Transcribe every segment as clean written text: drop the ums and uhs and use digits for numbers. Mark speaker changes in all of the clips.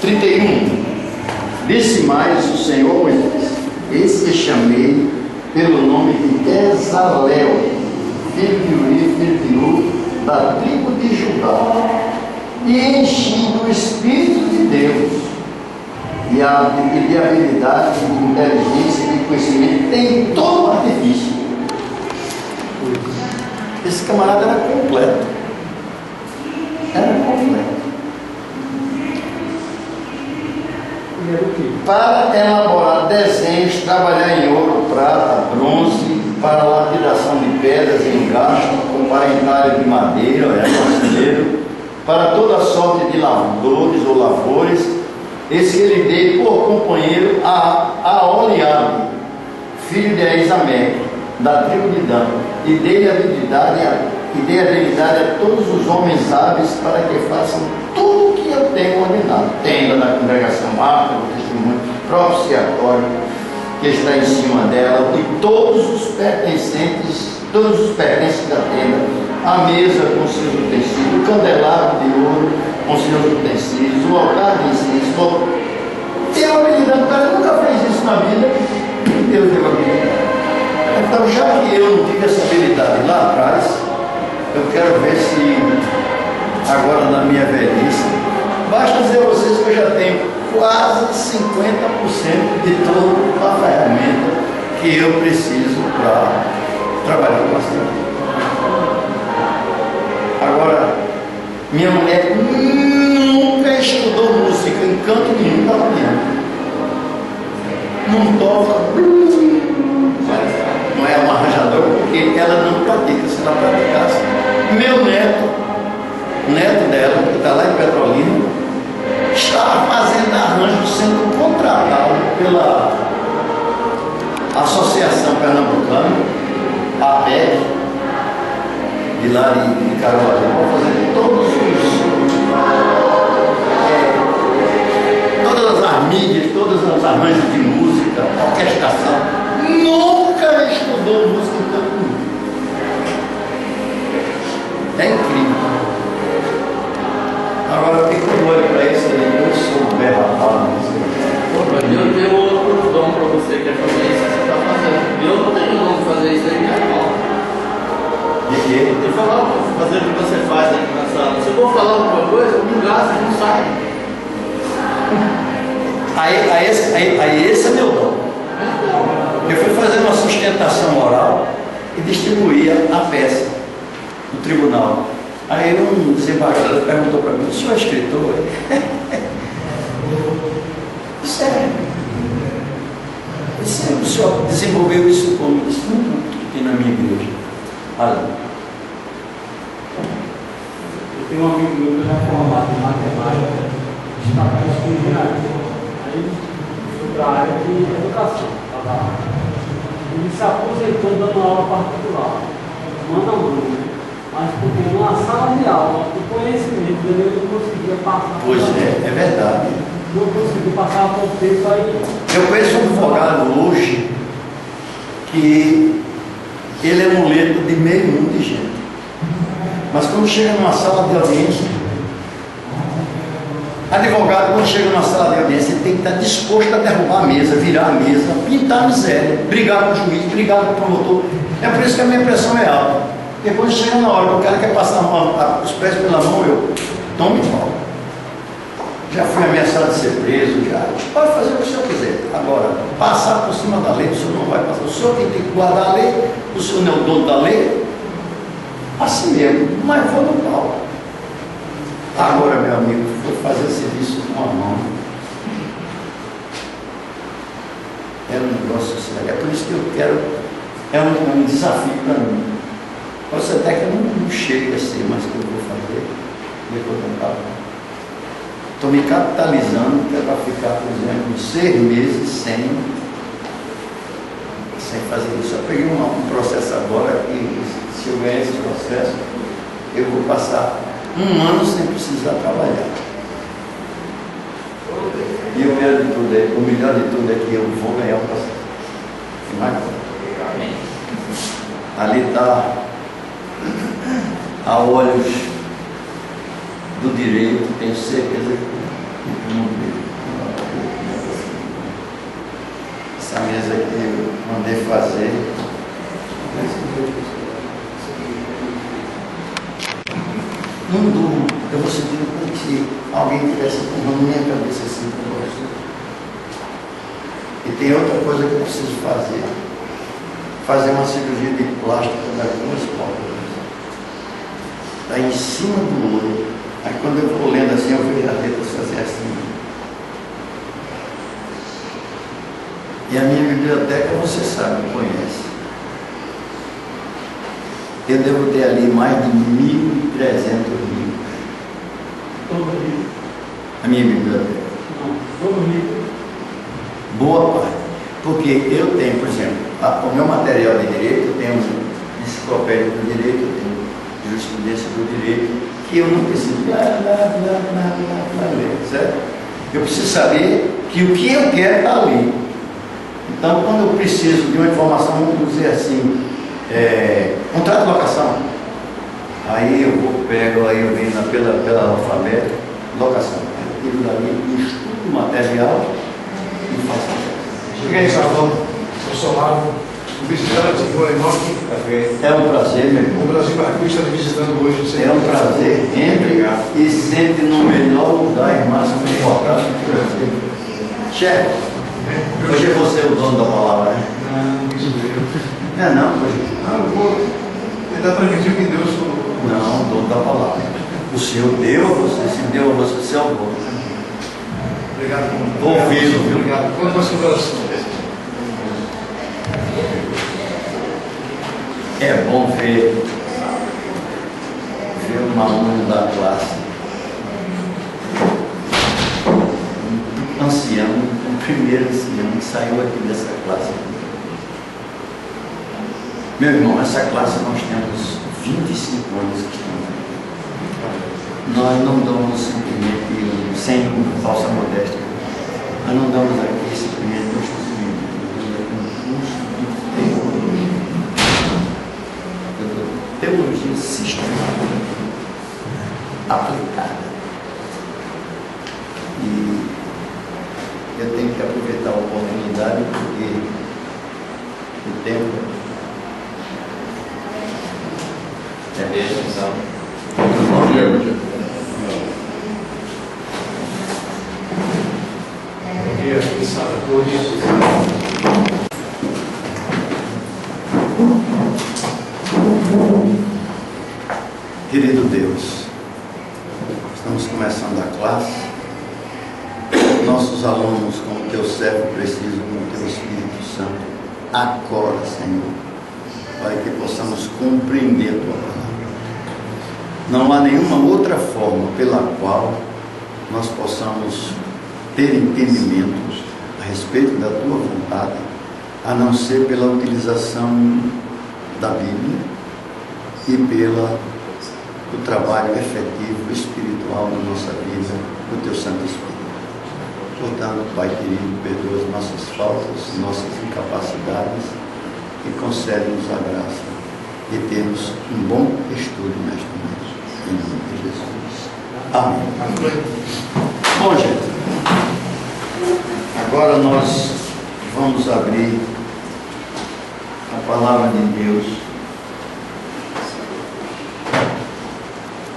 Speaker 1: 31. Disse mais o Senhor a Moisés: eis que chamei pelo nome de Bezalel, filho de Uri, filho de Ur, da tribo de Judá, e enchi do Espírito de Deus, e de habilidade, de inteligência, de conhecimento, tem todo o artifício. Esse camarada era completo. Era completo. Para elaborar desenhos, trabalhar em ouro, prata, bronze, para lapidação de pedras e engasto, com parentalho de madeira, marceneiro, para toda sorte de lavradores ou lavores. Esse que ele dei por companheiro a Oliabe, filho de Aizameque, da tribo de Dan, e dei habilidade a todos os homens hábeis para que façam tudo o que eu tenho ordenado: tenda da congregação, arca do testemunho, propiciatório que está em cima dela, e todos os pertences da tenda, a mesa com seus utensílios, o candelabro de ouro com seus utensílios, o altar de incenso. Tem habilidade, o cara nunca fez isso na vida, Deus deu habilidade. Então, já que eu não tive essa habilidade lá atrás, eu quero ver se agora na minha velhice, basta dizer a vocês que eu já tenho quase 50% de toda a ferramenta que eu preciso para trabalhar com bastante. Agora, minha mulher nunca estudou música em canto nenhum da piano. Não toca, não é uma arranjadora, porque ela não pratica. Se ela praticasse, meu neto dela, que está lá em Petrolina, estava fazendo arranjo, sendo contratado pela Associação Pernambucana, a PEC, de lá de Caruaru, para fazer todas as mídias, todos os arranjos de música, orquestração. Nunca estudou música em tanto mundo. É incrível. Agora, por que eu olho para isso aí? Eu sou berrapado.
Speaker 2: Eu tenho outro dom para você, que é fazer isso que você está fazendo. Eu não tenho dom de fazer isso aí, não.
Speaker 1: De quê?
Speaker 2: De falar, fazer o que você faz aqui na sala. Se eu vou falar alguma coisa, eu me gasto e não sai.
Speaker 1: Aí esse é meu dom. Eu fui fazer uma sustentação oral e distribuía a peça no tribunal. Aí um desembargador perguntou para mim: o senhor é escritor? Sério? O senhor desenvolveu isso como? Isso aqui na minha igreja. Olha.
Speaker 3: Eu tenho um amigo meu que já é formado em matemática, destacado em engenharia. Aí foi para a área de educação. Ele se aposentou dando aula particular, mano a mano, né? Mas porque numa sala de aula, o conhecimento dele eu não conseguia passar.
Speaker 1: Pois é verdade.
Speaker 3: Não consegui passar por tempo aí.
Speaker 1: Eu conheço um advogado hoje que ele é muleto de meio mundo de gente. Mas quando chega numa sala de audiência, advogado, quando chega numa sala de audiência, ele tem que estar disposto a derrubar a mesa, virar a mesa, pintar a miséria, brigar com o juiz, brigar com o promotor. É por isso que a minha pressão é alta. Porque quando chega na hora, o cara quer passar os pés pela mão, eu tomo e pau. Já fui ameaçado de ser preso, já. Pode fazer o que o senhor quiser. Agora, passar por cima da lei, o senhor não vai passar. O senhor que tem que guardar a lei, o senhor não é o dono da lei. Assim mesmo, mas vou no pau. Agora, meu amigo, foi fazer serviço com a mão. É um negócio sério. É por isso que eu quero. É um desafio para mim. Pode ser até que eu não chegue a ser, mas que eu vou fazer. Estou me capitalizando, que é para ficar, por exemplo, 6 meses sem fazer isso. Eu peguei um processo agora que, se eu ganhar esse processo, eu vou passar 1 ano sem precisar trabalhar. E o melhor de tudo é que eu vou ganhar o processo. Ali está, a olhos do direito, tenho certeza que Eu não vejo. Essa mesa que eu mandei fazer. Não durmo. Eu vou sentir como se alguém estivesse empurrando minha cabeça assim para baixo. E tem outra coisa que eu preciso fazer. Fazer uma cirurgia de plástico das duas pálpebras. Está em cima do olho. Aí quando eu vou lendo assim, eu vejo as letras fazer assim. E a minha biblioteca, você sabe, conhece. Eu devo ter ali mais de 1.300 livros.
Speaker 3: Todo livro.
Speaker 1: A minha biblioteca.
Speaker 3: Não, todo livro.
Speaker 1: Boa parte. Porque eu tenho, por exemplo, o meu material de direito, eu tenho enciclopédia do direito, eu tenho jurisprudência do direito, que eu não preciso blá, ler, certo? Eu preciso saber que o que eu quero está ali. Então, quando eu preciso de uma informação, vamos dizer assim, contrato de locação, aí eu pego, aí eu venho pela alfabeto, locação. Eu tiro dali, estudo o material e faço.
Speaker 4: Chega aí, Salvador. Eu sou Lavo, visitante de Guarimão Café.
Speaker 1: É um prazer, meu irmão.
Speaker 4: O Brasil Marquinhos está me visitando hoje.
Speaker 1: É um prazer. Entre e sente no melhor lugar e mais confortável que você. Chefe, hoje é você o dono da palavra, né?
Speaker 4: Não, isso mesmo.
Speaker 1: Não, hoje.
Speaker 4: Não, eu vou tentar transmitir o que Deus falou.
Speaker 1: Não, o dono da palavra. O Senhor deu a você, se deu a você, você é o dono.
Speaker 4: Obrigado.
Speaker 1: Ouvido, viu?
Speaker 4: Obrigado. Quanto mais coração.
Speaker 1: É bom ver um aluno da classe, um ancião, o primeiro ancião que saiu aqui dessa classe. Meu irmão, essa classe nós temos 25 anos que estamos aqui. Nós não damos simplesmente, sem falsa modéstia, nós não damos aqui simplesmente um curso de teologia sistemática, aplicada. E eu tenho que aproveitar a oportunidade porque o tempo é
Speaker 2: Bom
Speaker 1: bom
Speaker 2: dia.
Speaker 4: Bom dia, Sara. Bom dia.
Speaker 1: Querido Deus, estamos começando a classe. Nossos alunos, como teu servo, precisam do teu Espírito Santo. Agora, Senhor, para que possamos compreender a tua palavra. Não há nenhuma outra forma pela qual nós possamos ter entendimento a respeito da tua vontade, a não ser pela utilização da Bíblia e pelo trabalho efetivo, espiritual na nossa vida, do teu Santo Espírito. Portanto, Pai querido, perdoa as nossas faltas, nossas incapacidades e concede-nos a graça de termos um bom estudo nesta noite. Em nome de Jesus. Amém. Bom, gente, agora nós vamos abrir a palavra de Deus.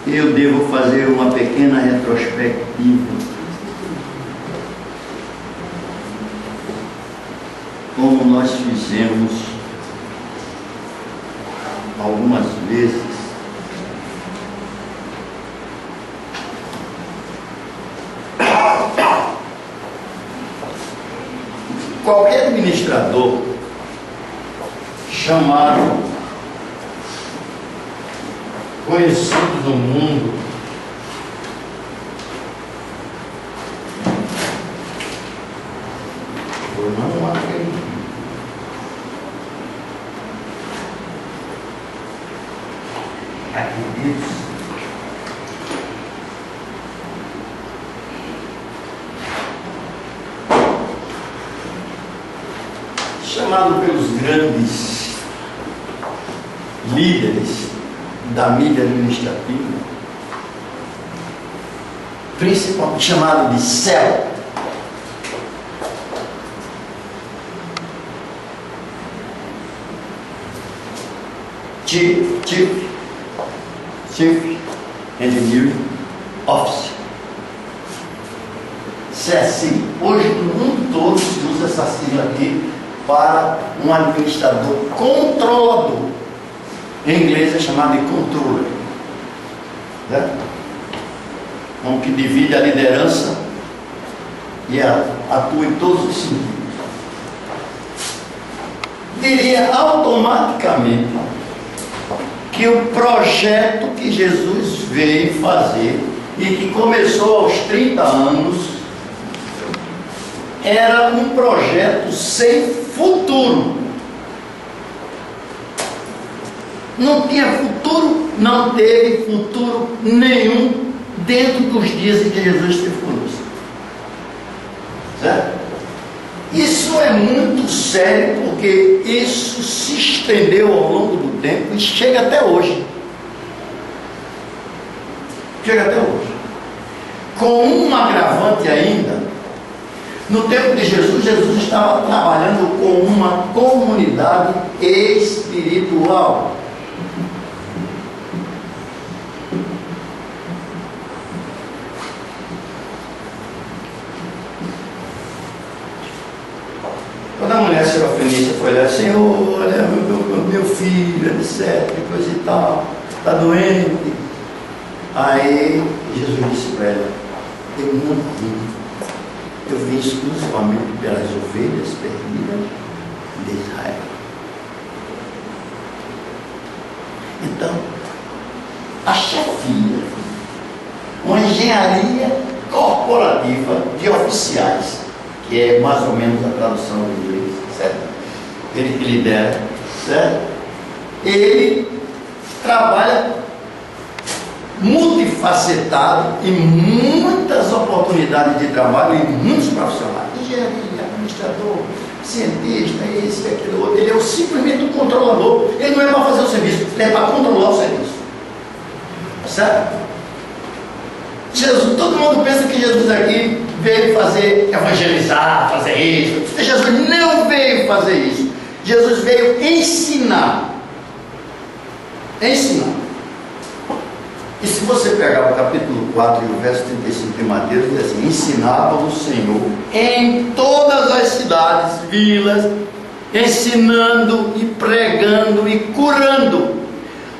Speaker 1: Eu devo fazer uma pequena retrospectiva, como nós fizemos algumas vezes. Qualquer administrador chamado, conhecido no mundo, eu não acredito. Acredito. Chamado pelos grandes líderes da mídia administrativa, principalmente chamado de céu. Chief Engineering Officer. CSI. Hoje no mundo todo se usa essa sigla aqui para um administrador controlador. Em inglês é chamado de controller. Né? Um que divide a liderança e atua em todos os sentidos. Diria automaticamente que o projeto que Jesus veio fazer e que começou aos 30 anos era um projeto sem futuro. Não tinha futuro, não teve futuro nenhum dentro dos dias em que Jesus esteve conosco. Certo? Isso é muito sério, porque isso se estendeu ao longo do tempo e chega até hoje. Chega até hoje. Com um agravante ainda, no tempo de Jesus, Jesus estava trabalhando com uma comunidade espiritual. Quando a mulher serofenícia foi lá, Senhor, olha, meu filho, etc, coisa e tal, está doente. Aí Jesus disse para ela, eu não vim, eu vim exclusivamente pelas ovelhas perdidas de Israel. Então, a chefia, uma engenharia corporativa de oficiais, que é mais ou menos a tradução do inglês, certo? Ele que lidera, certo? Ele trabalha multifacetado e muitas oportunidades de trabalho e muitos profissionais. Engenharia, administrador, cientista, esse, aquele outro. Ele é simplesmente um controlador. Ele não é para fazer o serviço, ele é para controlar o serviço. Certo? Jesus, todo mundo pensa que Jesus aqui veio fazer, evangelizar, fazer isso. Jesus não veio fazer isso. Jesus veio ensinar. Ensinar. E se você pegar o capítulo 4 e o verso 35 de Mateus, diz assim: ensinava o Senhor em todas as cidades, vilas, ensinando e pregando e curando.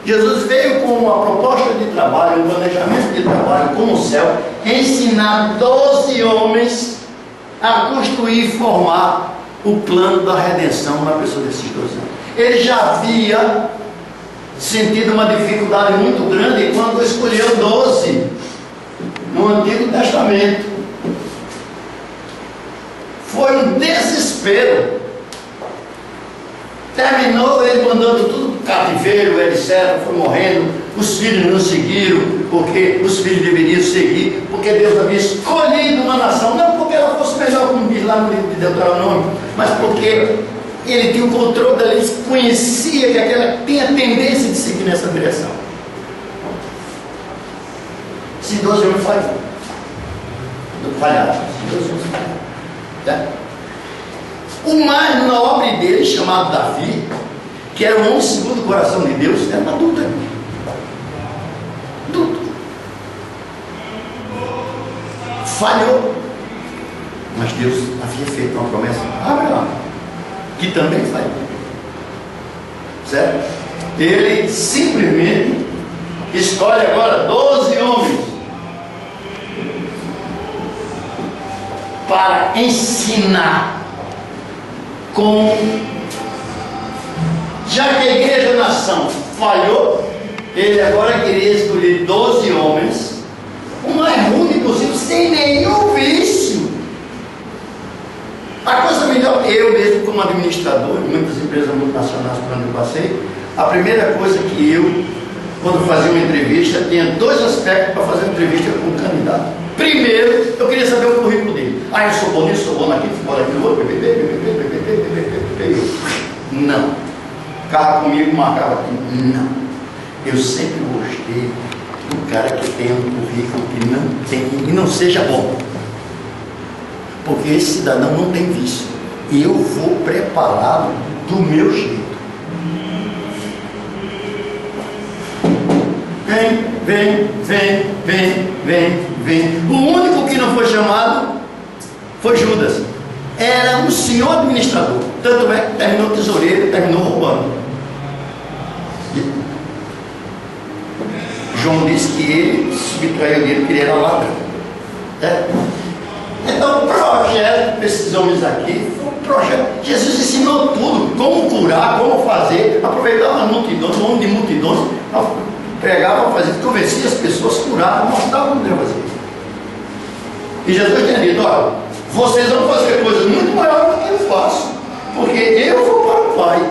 Speaker 1: Jesus veio com uma proposta de trabalho, um planejamento de trabalho como o céu, ensinar 12 homens a construir e formar o plano da redenção na pessoa desses 12 homens. Ele já havia sentido uma dificuldade muito grande quando escolheu 12 no Antigo Testamento. Foi um desespero. Terminou ele mandando tudo para o cativeiro, etc. Foi morrendo. Os filhos não seguiram, porque os filhos deveriam seguir, porque Deus havia escolhido uma nação, não porque ela fosse melhor, como diz lá no livro de Deuteronômio, mas porque ele tinha o controle dela, ele conhecia que aquela tinha tendência de seguir nessa direção. Se 12 homens falharam. Se 12 homens falharam. Tá? O mais nobre dele, chamado Davi, que era um homem segundo o coração de Deus, era uma adulta. Adulto. Falhou. Mas Deus havia feito uma promessa a Abraão, que também falhou. Certo? Ele simplesmente escolhe agora 12 homens para ensinar já que a igreja nação falhou, ele agora queria escolher 12 homens, o mais rude possível, sem nenhum vício. A coisa melhor, eu mesmo como administrador de muitas empresas multinacionais por onde eu passei, a primeira coisa que eu, quando fazia uma entrevista, tinha 2 aspectos para fazer uma entrevista com o candidato. Primeiro, eu queria saber o currículo dele. Eu sou bom nisso, sou bom naquilo, sou bom naquilo outro. Não. Ficava comigo, marcava aqui. Não. Eu sempre gostei do cara que tenha um currículo que não tem e não seja bom. Porque esse cidadão não tem vício. E eu vou prepará-lo do meu jeito. Vem. O único que não foi chamado foi Judas. Era um senhor administrador. Tanto é que terminou tesoureiro, terminou roubando. João disse que ele subtraiu dele, que ele era ladrão. Então o projeto desses homens aqui foi um projeto. Jesus ensinou tudo, como curar, como fazer, aproveitava as multidões, um homem de multidões, pregava, fazia, convencia as pessoas, curava, mostrava como deve fazer. E Jesus tinha dito: olha, vocês vão fazer coisas muito maiores do que eu faço, porque eu vou para o Pai.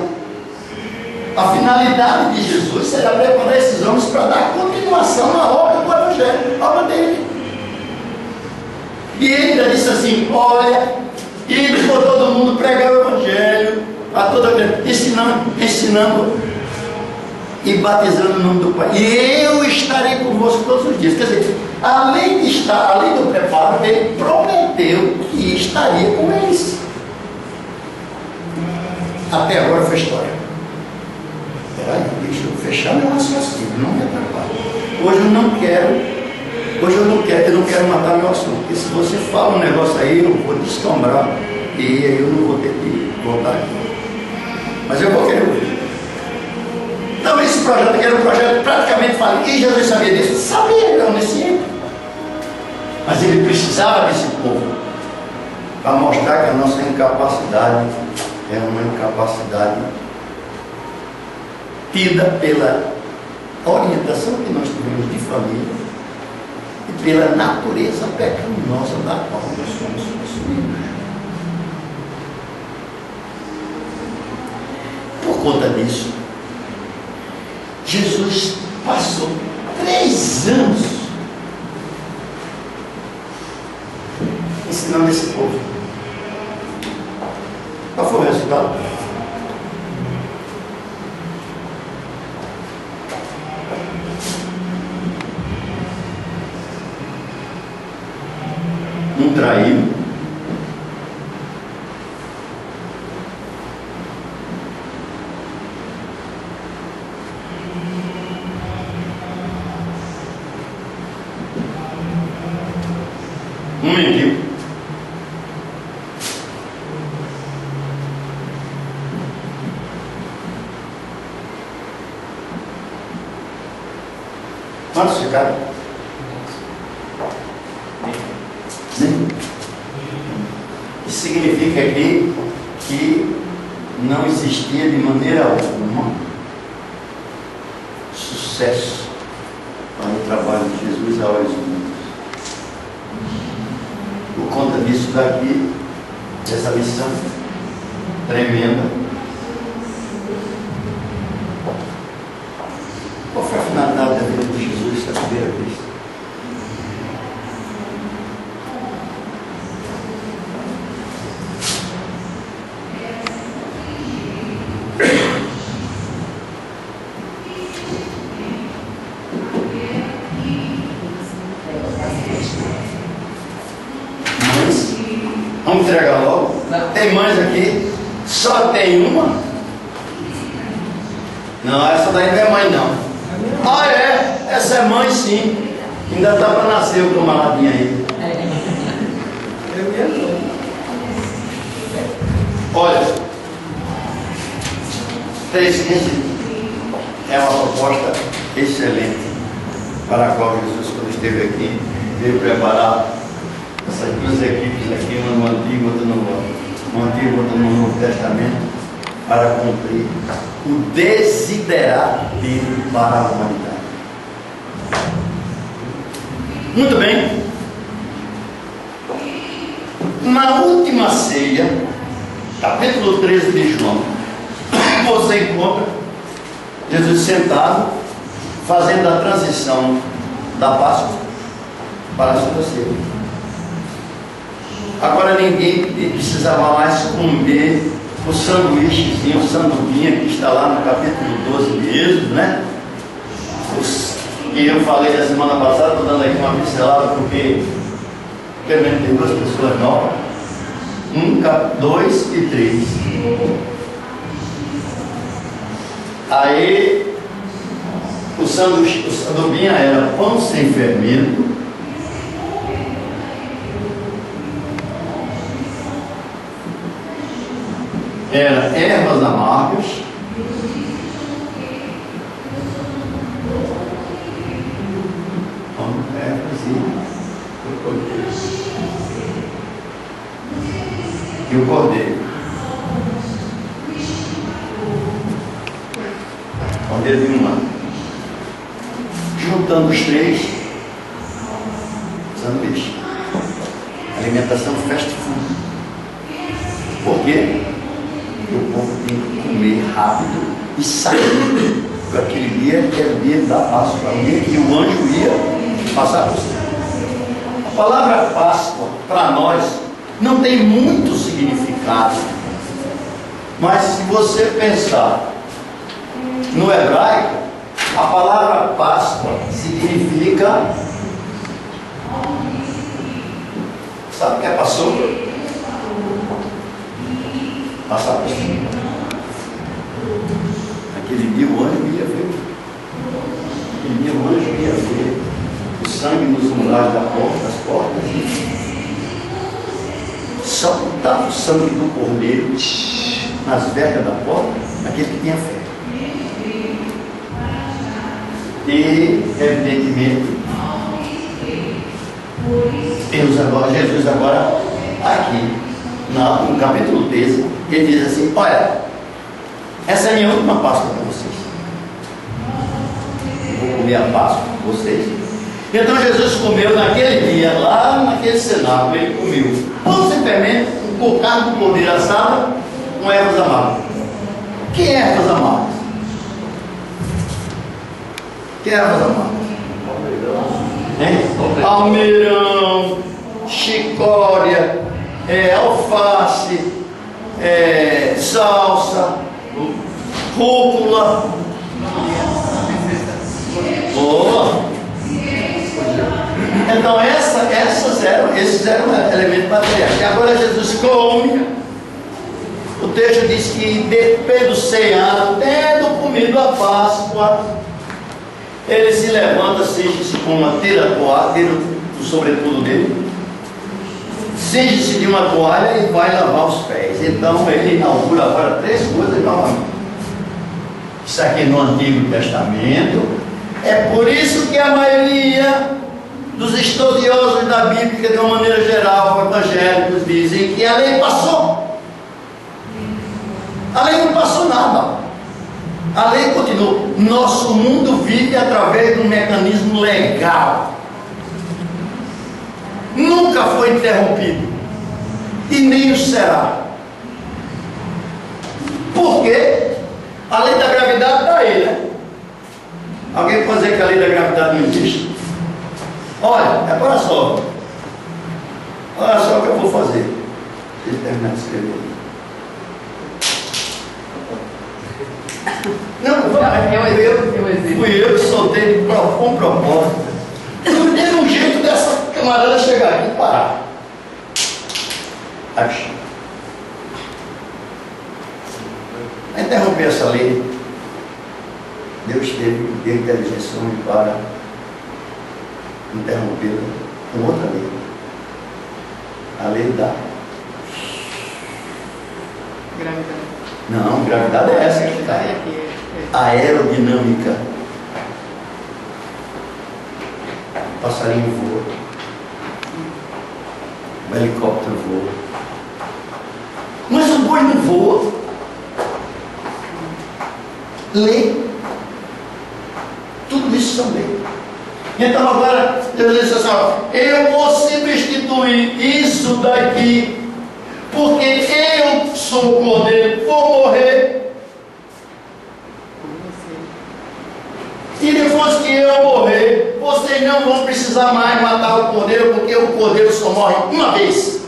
Speaker 1: A finalidade de Jesus será preparar esses homens para dar continuação na obra do Evangelho, a obra dele. E ele ainda disse assim: olha, e por todo mundo pregar o Evangelho, a toda ensinando e batizando o nome do Pai. E eu estarei convosco todos os dias. Quer dizer, além do preparo, ele prometeu que estaria com eles. Até agora foi história. Peraí, deixa eu fechar meu raciocínio, não me atrapalhe. Hoje eu não quero matar meu assunto. Porque se você fala um negócio aí, eu vou descambrar e aí eu não vou ter que voltar aqui. Mas eu vou querer ouvir. Então esse projeto aqui era um projeto praticamente falido. E Jesus sabia disso? Sabia, ele era onisciente. Mas ele precisava desse povo para mostrar que a nossa incapacidade é uma incapacidade tida pela orientação que nós tivemos de família e pela natureza pecaminosa da qual nós somos possuídos. Por conta disso, Jesus passou 3 anos ensinando esse povo. Qual foi o resultado? Um traído, um mendigo, quantos ficaram? Isso significa aqui que não existia de maneira alguma sucesso para o trabalho de Jesus a olhos humanos. Por conta disso daqui, dessa lição tremenda, qual foi a finalidade da vida de Jesus essa primeira vez? Vamos entregar logo? Tem mães aqui? Só tem uma? Não, essa daí não é mãe não. Ah é? Essa é mãe sim. Ainda está para nascer o camaradinho aí. Olha, 3,15 é uma proposta excelente para a qual Jesus, quando esteve aqui, veio preparar essas 2 equipes aqui, uma no Antigo, outra no Novo Testamento, para cumprir o desiderato dele para a humanidade. Muito bem. Na última ceia, capítulo 13 de João, você encontra Jesus sentado, fazendo a transição da Páscoa para a Santa Ceia. Agora ninguém precisava mais comer o sanduíchezinho, o sanduguinha que está lá no capítulo 12 de Êxodo, né? que eu falei na semana passada, estou dando aqui uma pincelada, porque pelo menos tem 2 pessoas novas. 1, 2 e 3. Aí o sandubinha era pão sem fermento, era ervas amargas, ervas e o cordeiro. Cordeiro de 1 ano. Juntando os 3, sanduíche. Alimentação fast food. Por quê? Porque o povo tem que comer rápido e sair. Porque aquele dia era o dia da Páscoa, o dia que o anjo ia passar por cima. A palavra Páscoa, para nós, não tem muito significado. Mas se você pensar no hebraico, a palavra Páscoa significa, sabe o que é Passover? Passar por cima. Aquele dia o anjo ia ver. Aquele dia o anjo ia ver o sangue nos umbrais das portas. Só botava o sangue do cordeiro nas vergas da porta, aquele que tinha fé. E, evidentemente, temos agora, Jesus agora, aqui, no capítulo 13, ele diz assim: olha, essa é a minha última Páscoa para vocês. Eu vou comer a Páscoa com vocês. Então Jesus comeu naquele dia, lá naquele cenáculo, ele comeu pão sem fermento, com carne do cordeiro assada, com ervas amargas. Que ervas amargas? Que ervas amargas? Almeirão, chicória, alface, salsa, rúcula. Boa! Então esses eram elementos materiais. E agora Jesus come. O texto diz que depois do ceado, tendo comido a Páscoa, ele se levanta, cinge-se com uma tira do sobretudo dele, cinge-se de uma toalha e vai lavar os pés. Então ele inaugura agora 3 coisas novamente. Isso aqui no Antigo Testamento. É por isso que a maioria dos estudiosos da Bíblia, de uma maneira geral, evangélicos, dizem que a lei passou. A lei não passou nada. A lei continua. Nosso mundo vive através de um mecanismo legal. Nunca foi interrompido. E nem o será. Por quê? A lei da gravidade está aí, né? Alguém pode dizer que a lei da gravidade não existe? Olha, agora só. Olha só o que eu vou fazer. Deixa eu terminar de escrever. Não, fui eu que soltei com propósito. Não teve um jeito dessa camarada chegar aqui e parar. Acho. A interromper essa lei, Deus deu inteligência para interrompê-la com outra lei. A lei da
Speaker 5: gravidade.
Speaker 1: Não, gravidade é essa que está. Aerodinâmica. O passarinho voa. O helicóptero voa. Mas o boi não voa. Lei. Tudo isso são leis. Então agora, Deus disse assim: ó, eu vou substituir isso daqui, porque eu sou o cordeiro, vou morrer. E depois que eu morrer, vocês não vão precisar mais matar o cordeiro, porque o cordeiro só morre uma vez. Esse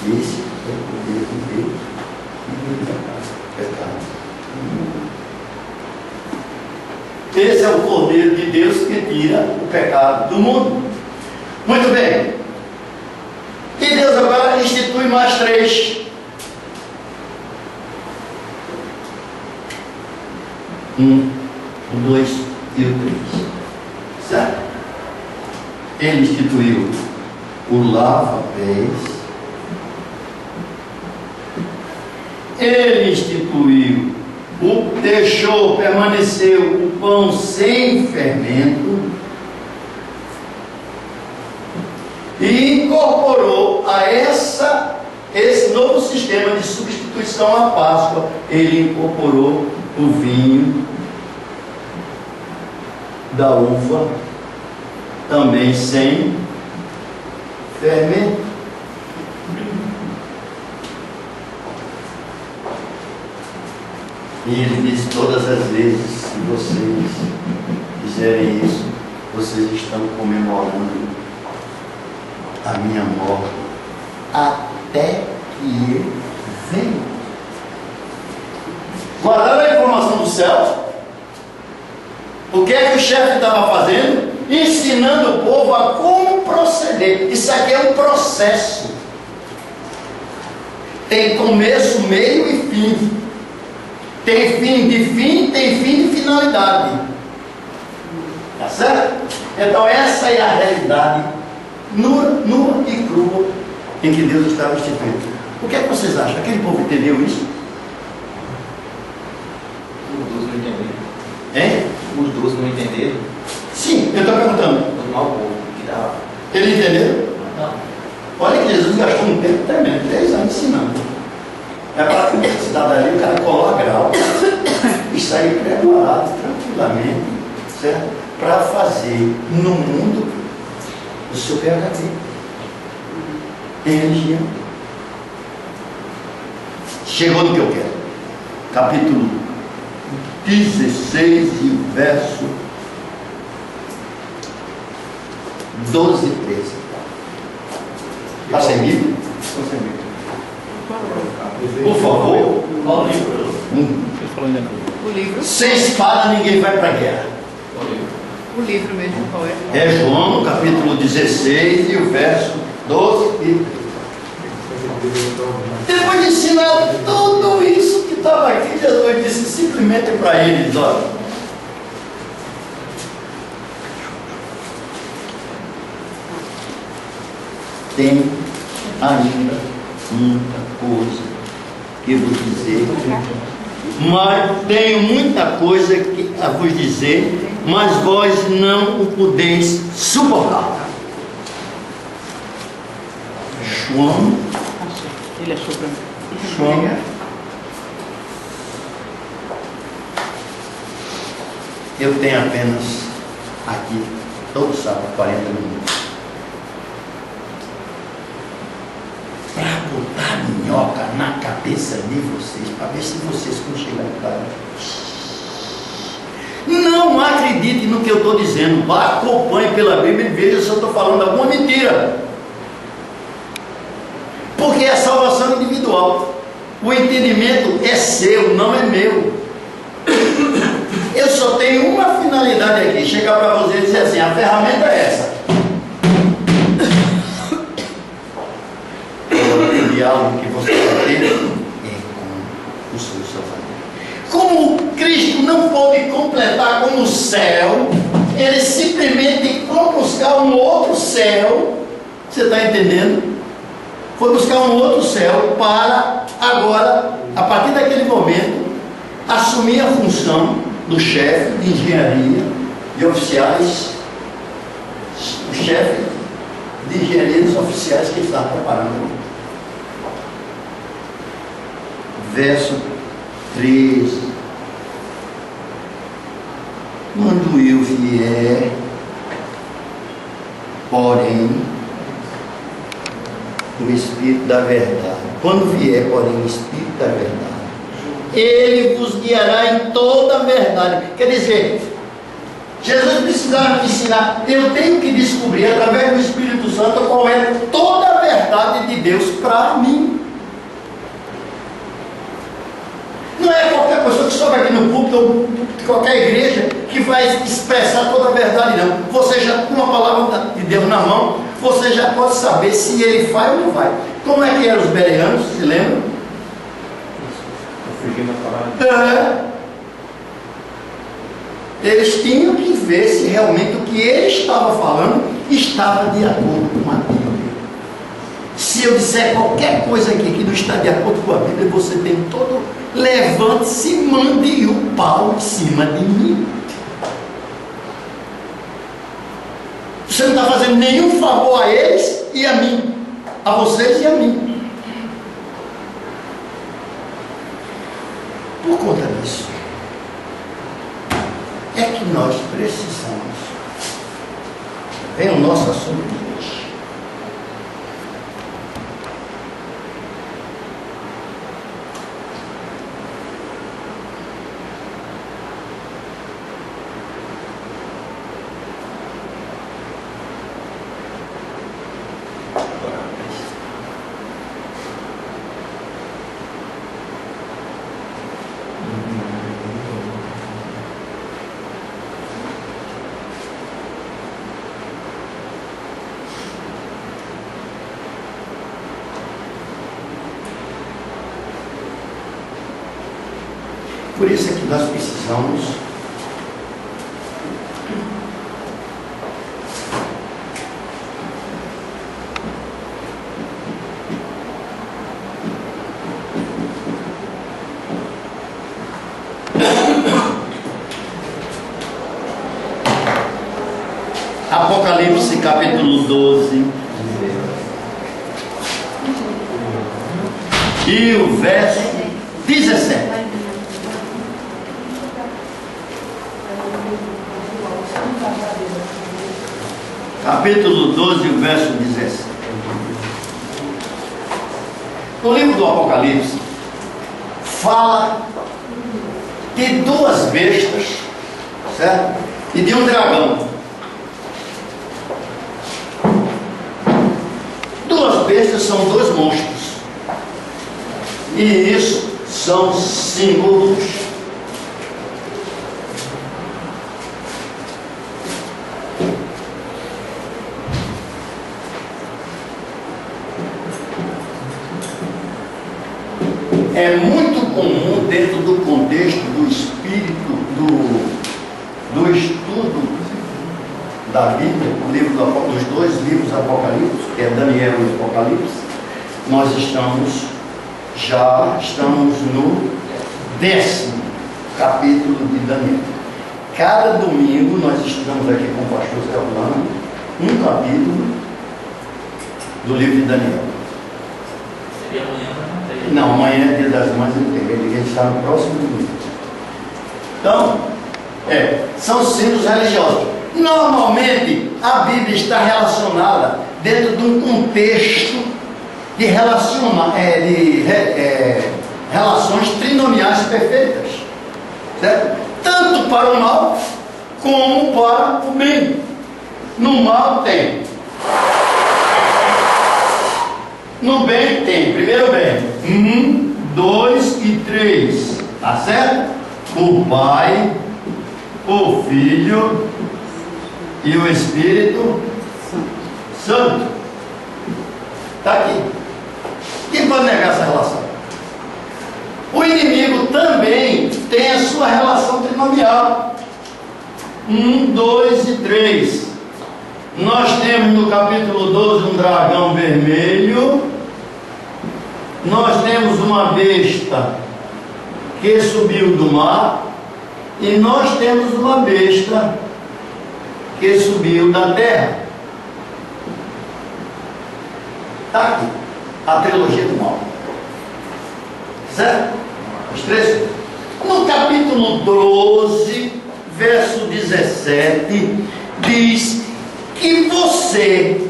Speaker 1: é o cordeiro de Deus. Esse é o Cordeiro de Deus que tira o pecado do mundo. Muito bem. E Deus agora institui mais 3. O 2 e o 3. Certo? Ele instituiu o lava-pés. Ele instituiu, permaneceu o pão sem fermento e incorporou a esse novo sistema de substituição à Páscoa. Ele incorporou o vinho da uva, também sem fermento. E ele diz todas as vezes: se vocês fizerem isso, vocês estão comemorando a minha morte até que ele venha. Guardaram a informação do céu? O que é que o chefe estava fazendo? Ensinando o povo a como proceder. Isso aqui é um processo. Tem começo, meio e fim. Tem fim de fim, tem fim de finalidade. Tá certo? Então essa é a realidade nua e crua em que Deus estava instituindo. O que é que vocês acham? Aquele povo entendeu isso?
Speaker 5: Os 12 não entenderam.
Speaker 1: Hein?
Speaker 5: Os 12 não entenderam.
Speaker 1: Sim, eu estou perguntando.
Speaker 5: O mau povo que dá.
Speaker 1: Ele entendeu?
Speaker 5: Não.
Speaker 1: Olha que Jesus gastou um tempo tremendo, 3 anos ensinando. É para que a cidadania o cara colar grau e sair preparado tranquilamente, certo? Para fazer no mundo o seu PhD em religião. Chegou no que eu quero. Capítulo 16 e verso 12 e 13. Está sem Bíblia?
Speaker 4: Estou sem Bíblia.
Speaker 1: Por favor.
Speaker 2: Qual livro?
Speaker 6: Você falou ainda não.
Speaker 7: O livro?
Speaker 1: Sem espada ninguém vai para a guerra.
Speaker 2: Qual livro?
Speaker 7: O livro mesmo, qual é?
Speaker 1: É João, capítulo 16 e o verso 12 e 13. Depois de ensinar tudo isso que estava aqui, Jesus disse simplesmente para eles: olha, tem ainda muita coisa que vos dizer, mas tenho muita coisa a vos dizer, mas vós não o podeis suportar. João,
Speaker 6: Ele achou pra mim.
Speaker 1: João, eu tenho apenas aqui, todo sábado, 40 minutos. Para botar minhoca na cabeça de vocês, para ver se vocês vão chegar em casa. Não acredite no que eu estou dizendo, acompanhe pela Bíblia e veja se eu estou falando alguma mentira. Porque é salvação individual. O entendimento é seu, não é meu. Eu só tenho uma finalidade aqui: chegar para você e dizer assim: a ferramenta é essa. O diálogo que você vai ter é com o seu Salvador. Como Cristo não pôde completar com o céu, ele simplesmente foi buscar um outro céu. Você está entendendo? Foi buscar um outro céu para agora, a partir daquele momento, assumir a função do chefe de engenharia de oficiais, o chefe de engenharia dos oficiais que ele está preparando. Verso 13. Quando eu vier, porém, o Espírito da verdade. Quando vier, porém, o Espírito da verdade, ele vos guiará em toda a verdade. Quer dizer, Jesus precisava me ensinar. Eu tenho que descobrir, através do Espírito Santo, qual é toda a verdade de Deus para mim. Não é qualquer pessoa que sobe aqui no púlpito ou de qualquer igreja que vai expressar toda a verdade, não. Você já, com a palavra de Deus na mão, você já pode saber se ele vai ou não vai. Como é que eram os bereanos, se lembram? Eles tinham que ver se realmente o que ele estava falando estava de acordo com a Bíblia. Se eu disser qualquer coisa aqui que não está de acordo com a Bíblia, você tem todo... Levante-se e mande o pau em cima de mim. Você não está fazendo nenhum favor a eles e a mim. A vocês e a mim. Por conta disso, é que nós precisamos. Vem o nosso assunto de hoje. Por isso é que nós precisamos Apocalipse capítulo 12 e o verso 17. Capítulo 12, o verso 17. No livro do Apocalipse, fala de duas bestas, certo? E de um dragão. Duas bestas são dois monstros. E isso são símbolos é muito comum dentro do contexto do espírito do estudo da Bíblia, dos dois livros apocalípticos, que é Daniel e Apocalipse. Nós estamos no 10º capítulo de Daniel. Cada domingo nós estudamos aqui com o pastor Zé Orlando um capítulo do livro de Daniel.
Speaker 2: Seria amanhã?
Speaker 1: Não, amanhã é dia das mães, ele está no próximo domingo. Então, são símbolos religiosos. Normalmente, a Bíblia está relacionada dentro de um contexto de relações trinomiais perfeitas, certo? Tanto para o mal, como para o bem. No mal tem. No bem tem, primeiro bem, 1, 2 e 3, tá certo? O Pai, o Filho e o Espírito Santo. Está aqui. Quem pode negar essa relação? O inimigo também tem a sua relação trinomial. 1, 2 e 3. Nós temos no capítulo 12 um dragão vermelho. Nós temos uma besta que subiu do mar. E nós temos uma besta que subiu da terra. Está aqui. A trilogia do mal. Certo? Os três. No capítulo 12, verso 17, diz que você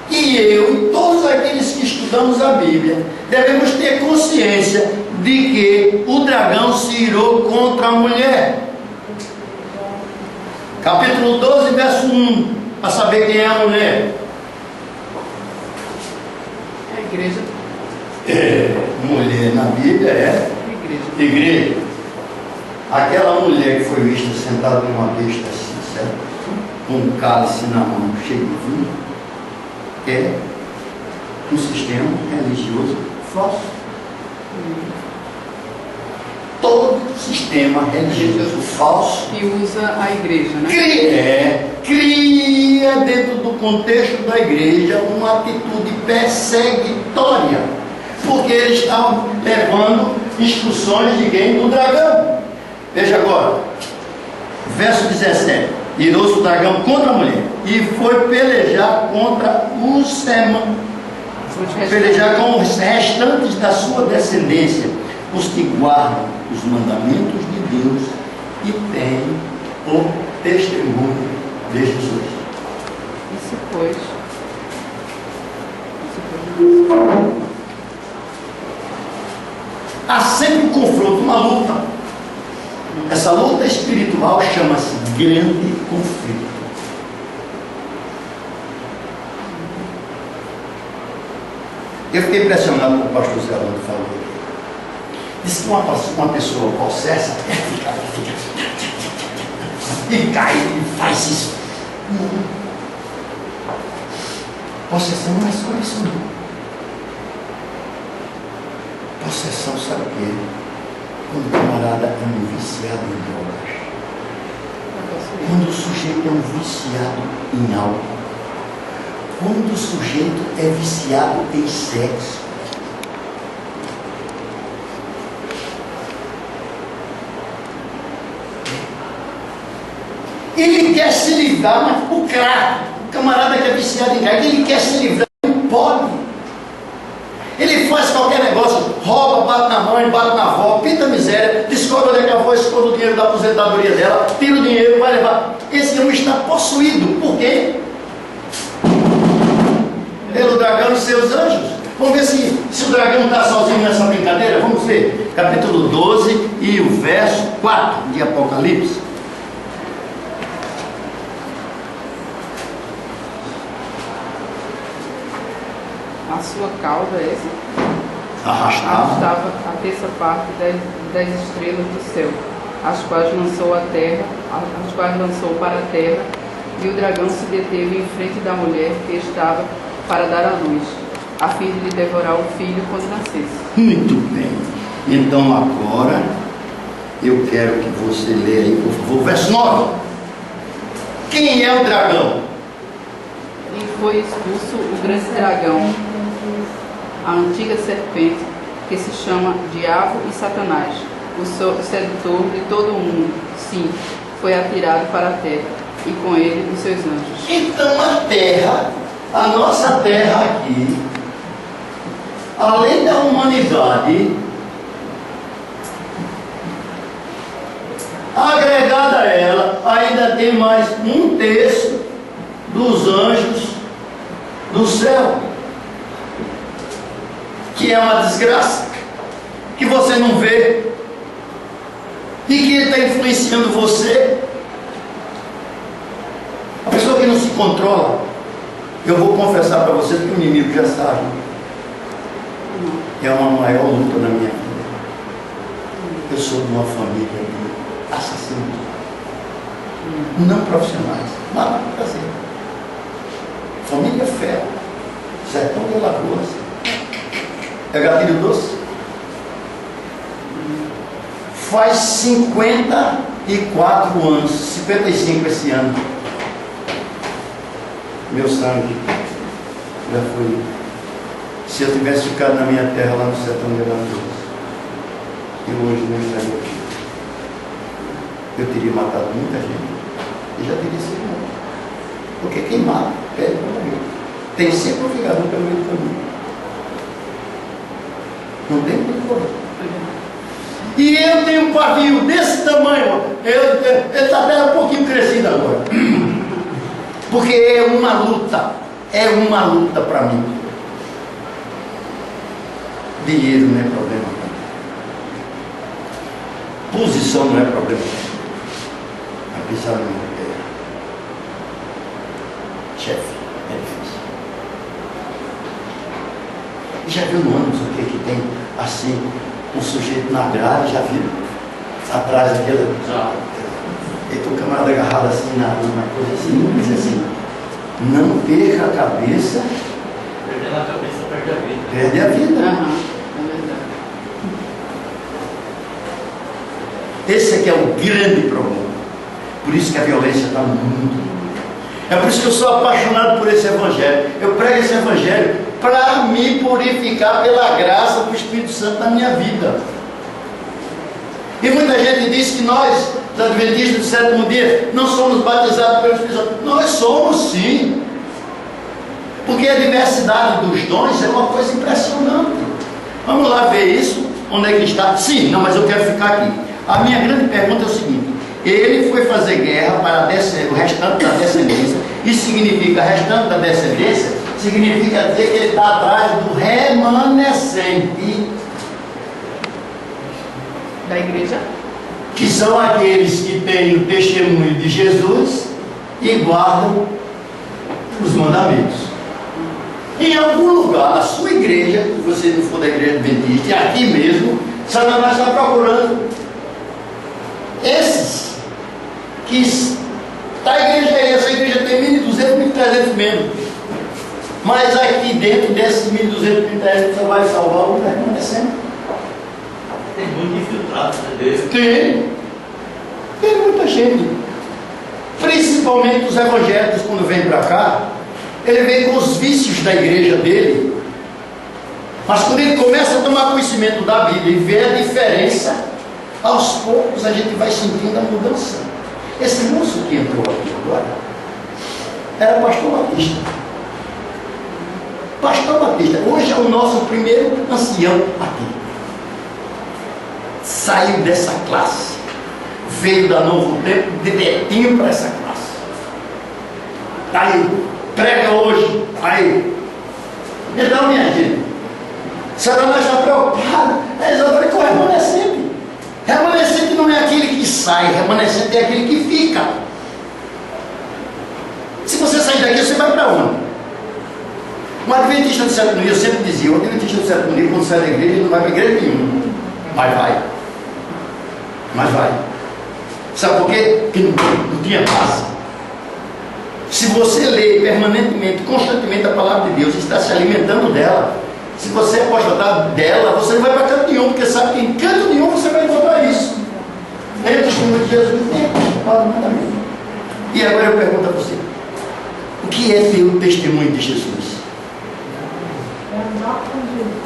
Speaker 1: e eu e todos aqueles que estudamos a Bíblia devemos ter consciência de que o dragão se irou contra a mulher. Capítulo 12, verso 1, para saber quem é a mulher.
Speaker 7: É a igreja.
Speaker 1: Mulher na Bíblia é
Speaker 7: Igreja.
Speaker 1: igreja. Aquela mulher que foi vista sentada numa besta assim, certo? Com um cálice na mão cheio de vinho, é um sistema religioso falso. Todo sistema religioso falso
Speaker 7: E usa a igreja, né?
Speaker 1: cria dentro do contexto da igreja uma atitude perseguitória, porque eles estavam levando instruções de quem? Do dragão. Veja agora, verso 17: irou-se o dragão contra a mulher e foi pelejar contra os pelejar com os restantes da sua descendência, os que guardam os mandamentos de Deus e têm o testemunho de Jesus.
Speaker 7: Isso pois.
Speaker 1: Há sempre um confronto, uma luta. Essa luta espiritual chama-se grande conflito. Eu fiquei impressionado com o pastor Zé Armando falou. Diz que uma pessoa possessa e cai e faz isso. Possessão não é só isso, não. Possessão, sabe o que? Quando o camarada é um viciado em drogas. Quando o sujeito é um viciado em álcool. Quando o sujeito é viciado em sexo. Ele quer se livrar, mas o crack, o camarada que é viciado em crack, ele quer se livrar, não pode. Ele faz qualquer negócio, rouba, bate na mãe, bate na avó, pinta miséria, descobre onde é que a avó esconde o dinheiro da aposentadoria dela, tira o dinheiro, vai levar. Esse homem está possuído. Por quê? Pelo dragão e seus anjos. Vamos ver se o dragão está sozinho nessa brincadeira. Vamos ver. Capítulo 12 e o verso 4 de Apocalipse.
Speaker 7: A sua cauda,
Speaker 1: Arrastava
Speaker 7: a terça parte das estrelas do céu, as quais lançou para a terra, e o dragão se deteve em frente da mulher que estava para dar à luz, a fim de lhe devorar o filho quando nascesse.
Speaker 1: Muito bem. Então agora eu quero que você leia aí, por favor, verso 9. Quem é o dragão?
Speaker 7: E foi expulso o grande dragão, a antiga serpente, que se chama Diabo e Satanás, o sedutor de todo o mundo. Sim, foi atirado para a terra, e com ele os seus anjos.
Speaker 1: Então a terra, a nossa terra aqui, além da humanidade, agregada a ela, ainda tem mais 1/3 dos anjos do céu, que é uma desgraça, que você não vê, e que está influenciando você. A pessoa que não se controla, eu vou confessar para vocês que o inimigo já sabe, é uma maior luta na minha vida. Eu sou de uma família de assassinos, não profissionais, nada para fazer. Família Ferro, Sertão de Alagoas. É gatilho doce? Faz 54 anos, 55 esse ano. Meu sangue já foi. Se eu tivesse ficado na minha terra lá no Sertão de Alagoas, eu hoje não estaria aqui. Eu teria matado muita gente e já teria sido morto. Porque quem mata pede para morrer. Tem sempre um vingador pelo meio do caminho. Não tem como correr. E eu tenho um pavio desse tamanho. Ele está até um pouquinho crescido agora. Porque é uma luta. É uma luta para mim. Dinheiro não é problema para mim. Posição não é problema para mim. Mas pensar no meu chefe é difícil. Já viu no ônibus o que tem assim, um sujeito na grade, já viu? atrás daquela.
Speaker 2: Já.
Speaker 1: E o camarada agarrado assim na coisa assim, diz assim, não perca a cabeça,
Speaker 2: Perdendo a cabeça, perde a vida.
Speaker 1: perde a vida.
Speaker 7: Aham, é verdade.
Speaker 1: Esse aqui é o grande problema. Por isso que a violência está muito. É por isso que eu sou apaixonado por esse evangelho. Eu prego esse evangelho para me purificar pela graça do Espírito Santo na minha vida. E muita gente diz que nós, os adventistas do sétimo dia, não somos batizados pelo Espírito Santo. Nós somos sim. Porque a diversidade dos dons é uma coisa impressionante. Vamos lá ver isso. Onde é que está? Sim, não, mas eu quero ficar aqui. A minha grande pergunta é o seguinte: ele foi fazer guerra para o restante da descendência. Isso significa restante da descendência? Significa dizer que ele está atrás do remanescente,
Speaker 7: Da igreja?
Speaker 1: que são aqueles que têm o testemunho de Jesus e guardam os mandamentos. Em algum lugar, na sua igreja, se você não for da igreja adventista, e aqui mesmo, Satanás está procurando esses que está a igreja aí, essa igreja tem 1.200, 1.300 membros, mas aqui dentro desses 1.200, 1.300 você vai salvar o remanescente.
Speaker 2: Tem muito infiltrado, né? Desse.
Speaker 1: Tem muita gente, principalmente os evangélicos, quando vem para cá, ele vem com os vícios da igreja dele, mas quando ele começa a tomar conhecimento da Bíblia e vê a diferença, aos poucos a gente vai sentindo a mudança. Esse moço que entrou aqui agora era pastor Batista. Pastor Batista, hoje é o nosso primeiro ancião aqui. Saiu dessa classe, veio da Novo Tempo de Betinho para essa classe. Aí, prega hoje, aí. Então, minha gente, Satanás está preocupado exatamente com o remanescente. Remanescente não é aquele que sai, remanescente é aquele que fica. Se você sair daqui, você vai para onde? Um adventista do sétimo dia, eu sempre dizia, o adventista do sétimo dia, quando sai da igreja, ele não vai para igreja nenhuma. Mas vai. Mas vai. Sabe por quê? Porque não tinha paz. Se você lê permanentemente, constantemente a palavra de Deus e está se alimentando dela, se você apostatar dela, você não vai para canto nenhum, porque sabe que em canto nenhum você vai encontrar isso. Nem o testemunho de Jesus, nem a palavra do mandamento. E agora eu pergunto a você: o que é ter o testemunho de Jesus?
Speaker 8: Andar com Jesus.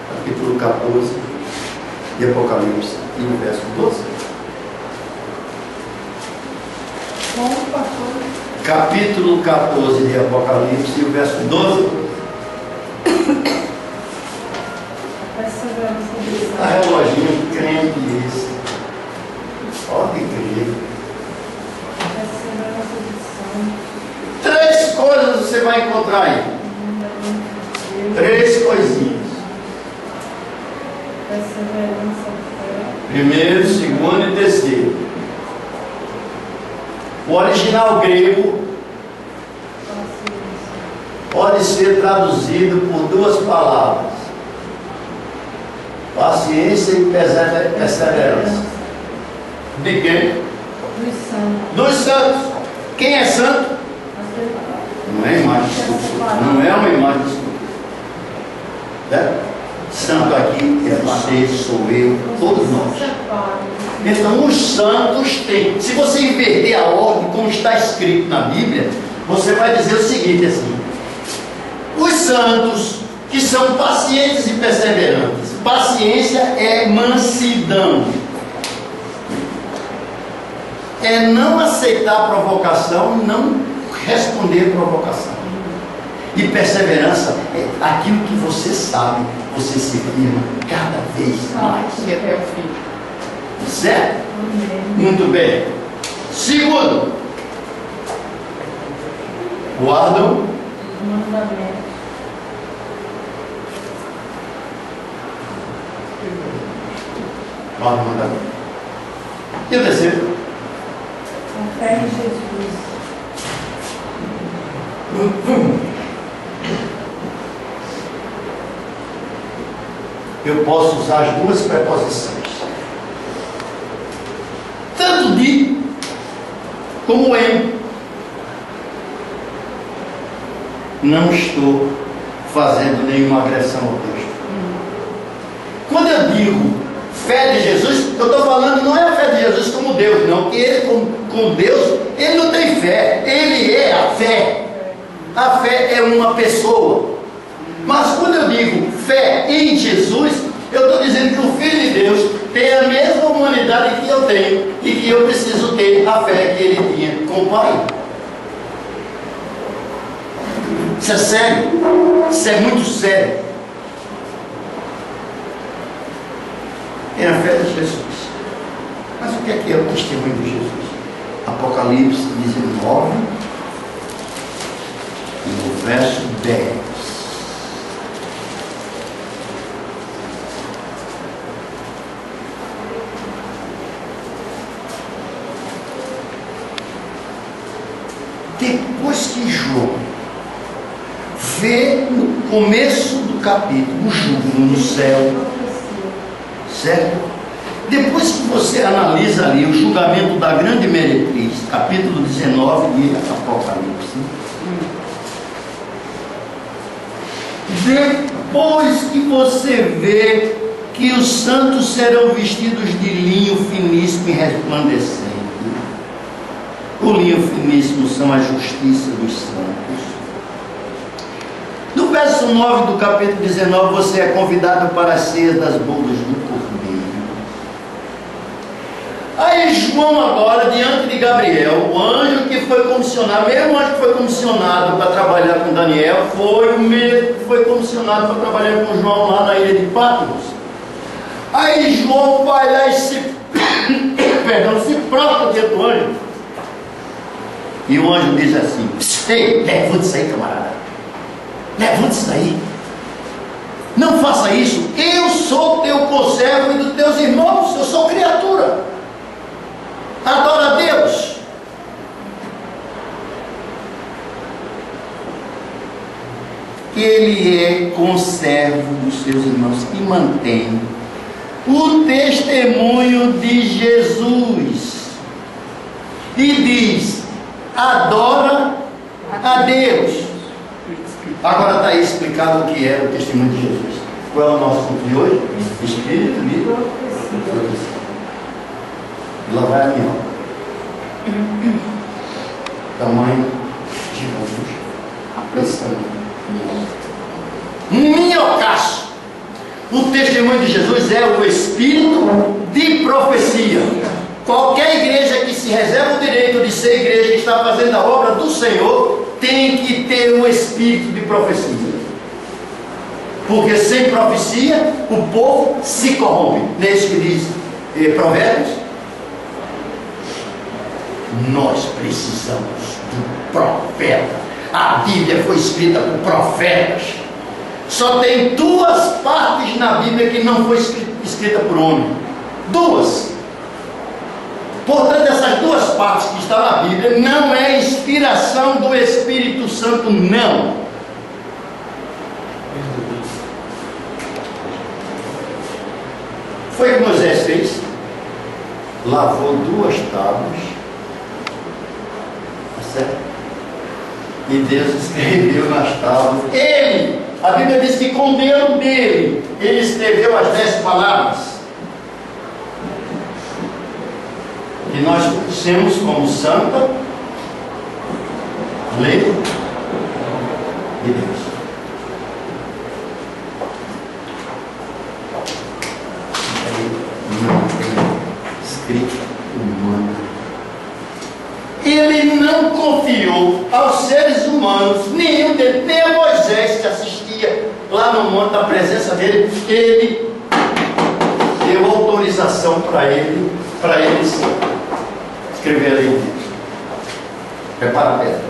Speaker 1: Capítulo 14 de Apocalipse, e no verso 12.
Speaker 8: Como pastor.
Speaker 1: Capítulo 14 de Apocalipse, e o verso 12.
Speaker 8: Perseverança de
Speaker 1: A reloginho crente esse. Pode crer.
Speaker 8: Perseverança de santos.
Speaker 1: 3 coisas você vai encontrar aí. 3 coisinhas.
Speaker 8: Perseverança de fé.
Speaker 1: Primeiro, segundo e terceiro. O original grego
Speaker 8: Paciência.
Speaker 1: pode ser traduzido por 2 palavras: paciência e perseverança. De quem?
Speaker 8: Dos santos.
Speaker 1: Dos santos. Quem é santo? Não é imagem de escultura. Não é uma imagem de escultura. Né? Santo aqui é você, sou eu, todos nós. Então os santos têm. Se você inverter a ordem, como está escrito na Bíblia, você vai dizer o seguinte assim: os santos que são pacientes e perseverantes. Paciência é mansidão. É não aceitar provocação, não responder provocação. E perseverança é aquilo que você sabe, você se firma cada vez mais.
Speaker 7: E até o fim.
Speaker 1: Certo? Muito bem. Segundo, guardam
Speaker 8: Os mandamentos.
Speaker 1: o mandamento. E o terceiro?
Speaker 8: A fé em Jesus.
Speaker 1: Eu posso usar as 2 preposições. como eu. Não estou fazendo nenhuma agressão ao texto. Quando eu digo fé de Jesus, eu estou falando não é a fé de Jesus como Deus, não, porque ele como Deus, ele não tem fé, ele é a fé. A fé é uma pessoa. Mas quando eu digo fé em Jesus, eu estou dizendo que o Filho de Deus tem a mesma humanidade que eu tenho e que eu preciso ter a fé que ele tinha com o Pai. Isso é sério, isso é muito sério. É a fé de Jesus. Mas o que é o testemunho de Jesus? Apocalipse 19, no verso 10. Depois que João vê no começo do capítulo o júbilo no céu, certo? Depois que você analisa ali o julgamento da grande meretriz, capítulo 19 de Apocalipse, depois que você vê que os santos serão vestidos de linho finíssimo e resplandecente, o linho finíssimo são a justiça dos santos. No verso 9 do capítulo 19, você é convidado para as ceias das bodas do Cordeiro. Aí João agora, diante de Gabriel, o anjo que foi comissionado, mesmo anjo que foi comissionado para trabalhar com Daniel, foi o mesmo que foi comissionado para trabalhar com João lá na ilha de Patmos. Aí João vai lá e se prostra diante do anjo. E o anjo diz assim: ei, levante-se aí, camarada. Levante-se daí. Não faça isso. Eu sou teu conservo e dos teus irmãos. Eu sou criatura. Adora a Deus. Ele é conservo dos seus irmãos e mantém o testemunho de Jesus. E diz: adora a Deus. Agora está aí explicado o que é o testemunho de Jesus. Qual é o nosso culto de hoje? Espírito e profecia. E lá vai a minha obra. Tamanho de Jesus. Apressando. Minhocaço. O testemunho de Jesus é o espírito de profecia. Qualquer igreja que se reserva o direito de ser igreja e está fazendo a obra do Senhor tem que ter um espírito de profecia. Porque sem profecia o povo se corrompe. Nesse que diz Provérbios, nós precisamos do profeta. A Bíblia foi escrita por profetas. Só tem duas partes na Bíblia que não foi escrita por homem. Duas. Portanto, essas duas partes que estão na Bíblia não é inspiração do Espírito Santo, não. Foi o que Moisés fez. Lavou duas tábuas. Tá certo? E Deus escreveu nas tábuas. A Bíblia diz que com o dedo dele, ele escreveu as 10 palavras. Que nós conhecemos como Santa Lei de Deus. Não tem escrita humana. Ele não confiou aos seres humanos, nem a Moisés que assistia lá no monte da presença dele. Ele deu autorização para eles escrever a lei de Deus. Prepara a pedra.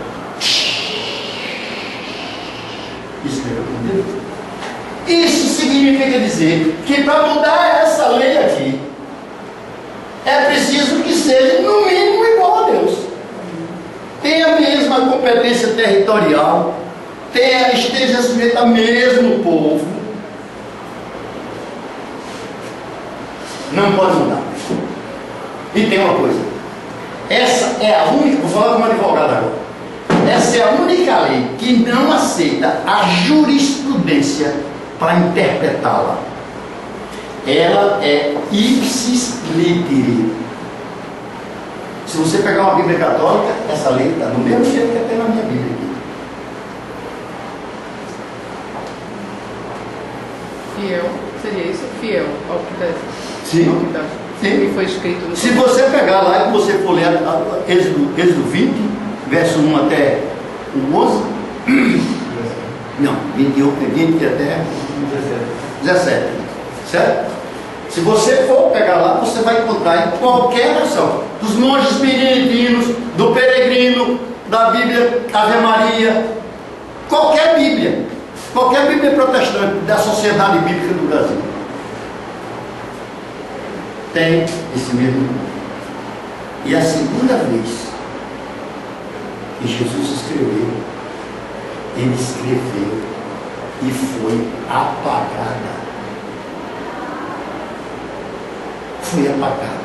Speaker 1: Escreveu com Deus. Isso significa dizer que para mudar essa lei aqui é preciso que seja no mínimo igual a Deus. Tenha a mesma competência territorial, esteja sujeito ao mesmo povo. Não pode mudar. E tem uma coisa: essa é a única, vou falar como advogado agora, essa é a única lei que não aceita a jurisprudência para interpretá-la. Ela é ipsis literi. Se você pegar uma Bíblia católica, essa lei está do mesmo jeito que tem na minha Bíblia aqui.
Speaker 7: Fiel, seria isso? Fiel ao que está
Speaker 1: Sim.
Speaker 7: ao que está-
Speaker 1: Sim.
Speaker 7: que foi escrito no
Speaker 1: Se você pegar lá e você for ler Êxodo 20, verso 1 até o 11, não, 21, 20 até 17, certo? Se você for pegar lá, você vai encontrar em qualquer versão, dos monges beneditinos, do peregrino, da Bíblia Ave Maria, qualquer Bíblia protestante da Sociedade Bíblica do Brasil, tem esse mesmo nome. E a segunda vez que Jesus escreveu, ele escreveu e foi apagada. Foi apagada.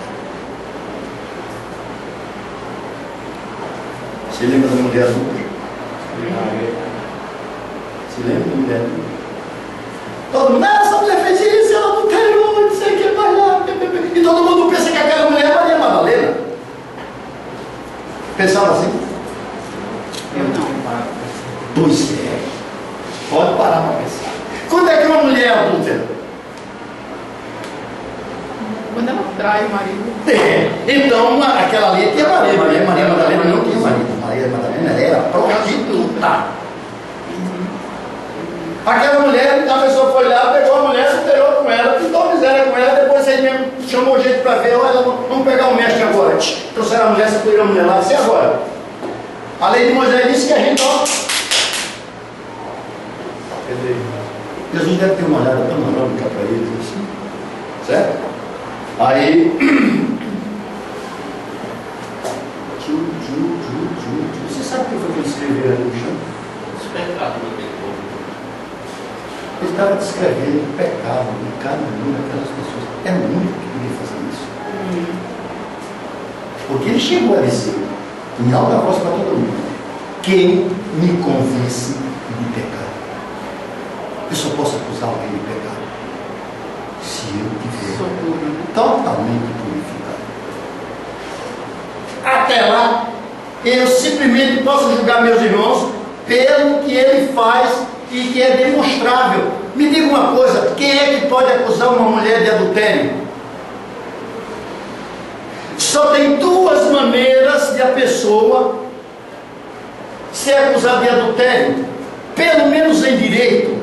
Speaker 1: Você lembra da mulher adulta? Você lembra da mulher adulta? Todo mundo, essa mulher fez isso, ela adulterou, não sei o que mais lá. E todo mundo pensa que aquela mulher é Maria Madalena. Pensava assim?
Speaker 7: Eu não.
Speaker 1: Pois é. Pode parar para pensar. Quando é que uma mulher adultera?
Speaker 7: Quando ela trai o marido,
Speaker 1: Então, aquela ali tinha marido. Maria Madalena não tinha marido. Maria Madalena era prostituta. Aquela mulher, a pessoa foi lá, pegou a mulher, se alterou com ela, pintou miséria com ela, depois ele mesmo chamou gente para ver, olha, vamos pegar o mestre agora. Trouxeram a mulher, se pegou a mulher lá, e agora? A lei de Moisés disse que a gente, ó. Jesus deve ter uma olhada tão harmônica para eles assim, certo? Aí, você sabe o que foi que ele escreveu ali no chão?
Speaker 2: Os pecados daquele povo.
Speaker 1: Ele estava descrevendo o pecado de cada uma daquelas pessoas. Era o único que podia fazer isso. Porque ele chegou a dizer, em alta voz para todo mundo, quem me convence de pecado? Eu só posso acusar alguém de pecado se eu tiver
Speaker 7: sou puro, né?
Speaker 1: totalmente purificado. Até lá, eu simplesmente posso julgar meus irmãos pelo que ele faz e que é demonstrável. Me diga uma coisa, quem é que pode acusar uma mulher de adultério? Só tem duas maneiras de a pessoa ser acusada de adultério, pelo menos em direito.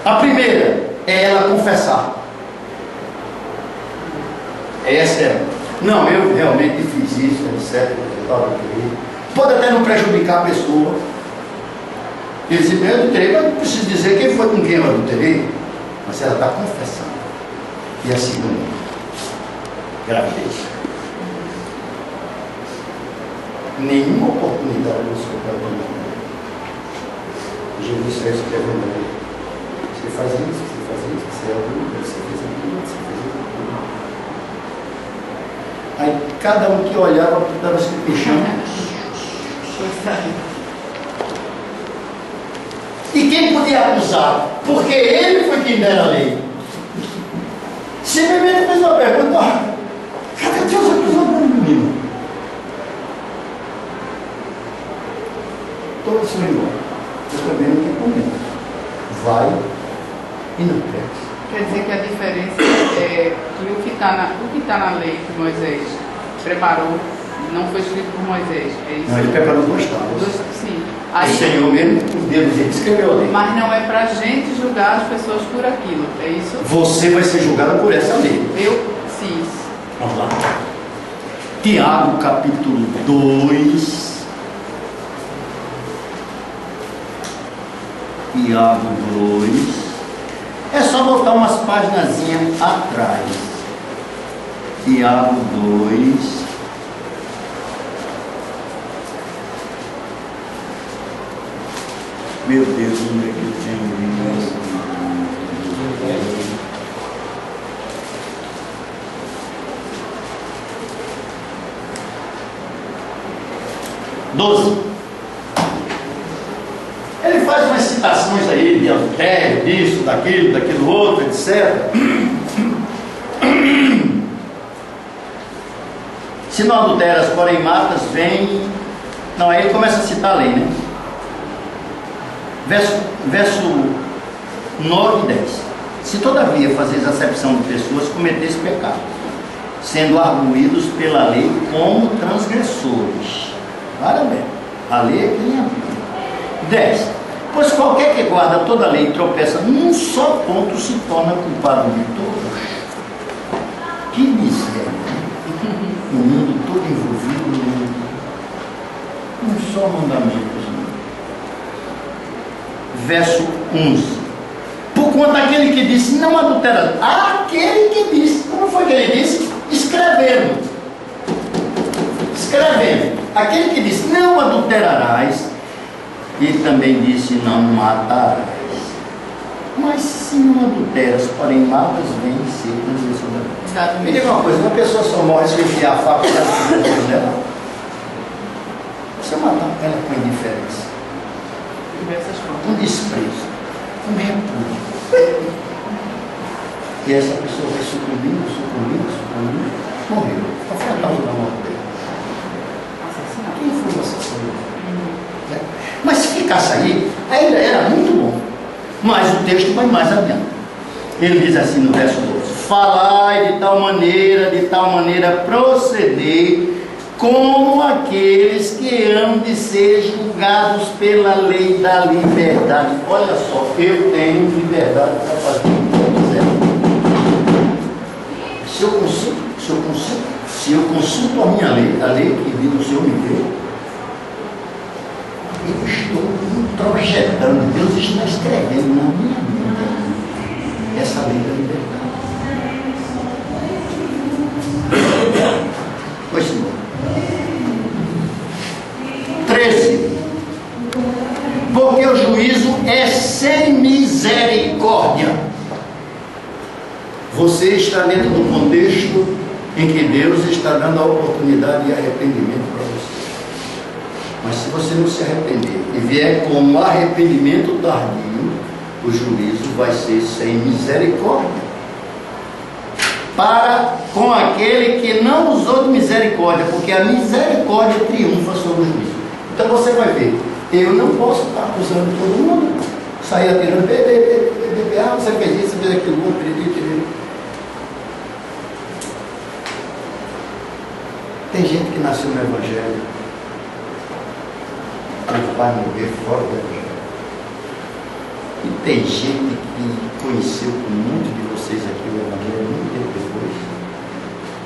Speaker 1: A primeira é ela confessar. Essa é. Não, eu realmente fiz isso, etc. Pode até não prejudicar a pessoa. Ele diz, eu adulterei, mas não preciso dizer quem foi com quem eu adulterei. Mas ela está confessando. E a segunda, gravidez. Nenhuma oportunidade de você para abandonar. Jesus está escrevendo ali. Você faz isso, você é adulto, você fez aquilo, você fez aquilo. Aí cada um que olhava estava escrito no chão.
Speaker 7: Pois é.
Speaker 1: E quem podia acusar? Porque ele foi quem dera a lei. Simplesmente fez uma pergunta: cadê Deus acusando o menino? Todos são iguais. Eu também não tenho problema. Vai e não pegue.
Speaker 7: Quer dizer que a diferença é que o que está na lei que Moisés preparou não foi escrito por Moisés. É isso?
Speaker 1: Não, ele preparou duas tábuas.
Speaker 7: Sim.
Speaker 1: O
Speaker 7: Aí,
Speaker 1: Senhor mesmo, o Deus dele, escreveu a lei.
Speaker 7: mas não é para a gente julgar as pessoas por aquilo. É isso?
Speaker 1: Você vai ser julgado por essa lei.
Speaker 7: Eu fiz.
Speaker 1: Vamos lá. Tiago, capítulo 2. Tiago 2. É só botar umas páginas atrás. Tiago 2. Meu Deus, onde é que eu tenho isso? 12. Ele faz umas citações aí de adultério, disso, daquilo outro, etc. Se não adulteras, porém matas, vem... Não, aí ele começa a citar a lei, né? Verso 9 e 10. Se todavia fazeis acepção de pessoas, cometeis pecado, sendo arguídos pela lei como transgressores. Olha bem, a lei é quem aplica. 10. Pois qualquer que guarda toda a lei e tropeça num só ponto se torna culpado de todos. Que miséria! O mundo todo envolvido num só mandamento. Verso 11. Porquanto aquele que disse não adultera, aquele que disse, como foi que ele disse? Escrevendo. Aquele que disse não adulterarás, ele também disse não matarás. Mas se não adulteras, porém matas, vem ser transgressor da lei. Me diga uma coisa, uma pessoa só morre se enfiar a faca dela. Você matar ela com indiferença, um desprezo, um repúdio. E essa pessoa vai sucumbindo, morreu. Qual foi a causa da morte dele? Quem foi o assassino? Mas se ficasse aí, ainda era muito bom. Mas o texto vai mais adiante. Ele diz assim no verso 12: falai de tal maneira proceder, como aqueles que hão de ser julgados pela lei da liberdade. Olha só, eu tenho liberdade para fazer o que eu quiser. Se eu consulto a minha lei, a lei que o Senhor me deu, eu estou introjetando, Deus está escrevendo na minha mente essa lei da liberdade. Pois sim. 13. Porque o juízo é sem misericórdia. Você está dentro do contexto em que Deus está dando a oportunidade de arrependimento para você. Mas se você não se arrepender e vier com um arrependimento tardio, o juízo vai ser sem misericórdia para com aquele que não usou de misericórdia, porque a misericórdia triunfa sobre o juízo. Então você vai ver, eu não posso estar acusando todo mundo, sair atirando, você fez isso, você fez aquilo, acredito. Tem gente que nasceu no Evangelho, o pai morrer fora do Evangelho. E tem gente que conheceu com muitos de vocês aqui o Evangelho muito tempo depois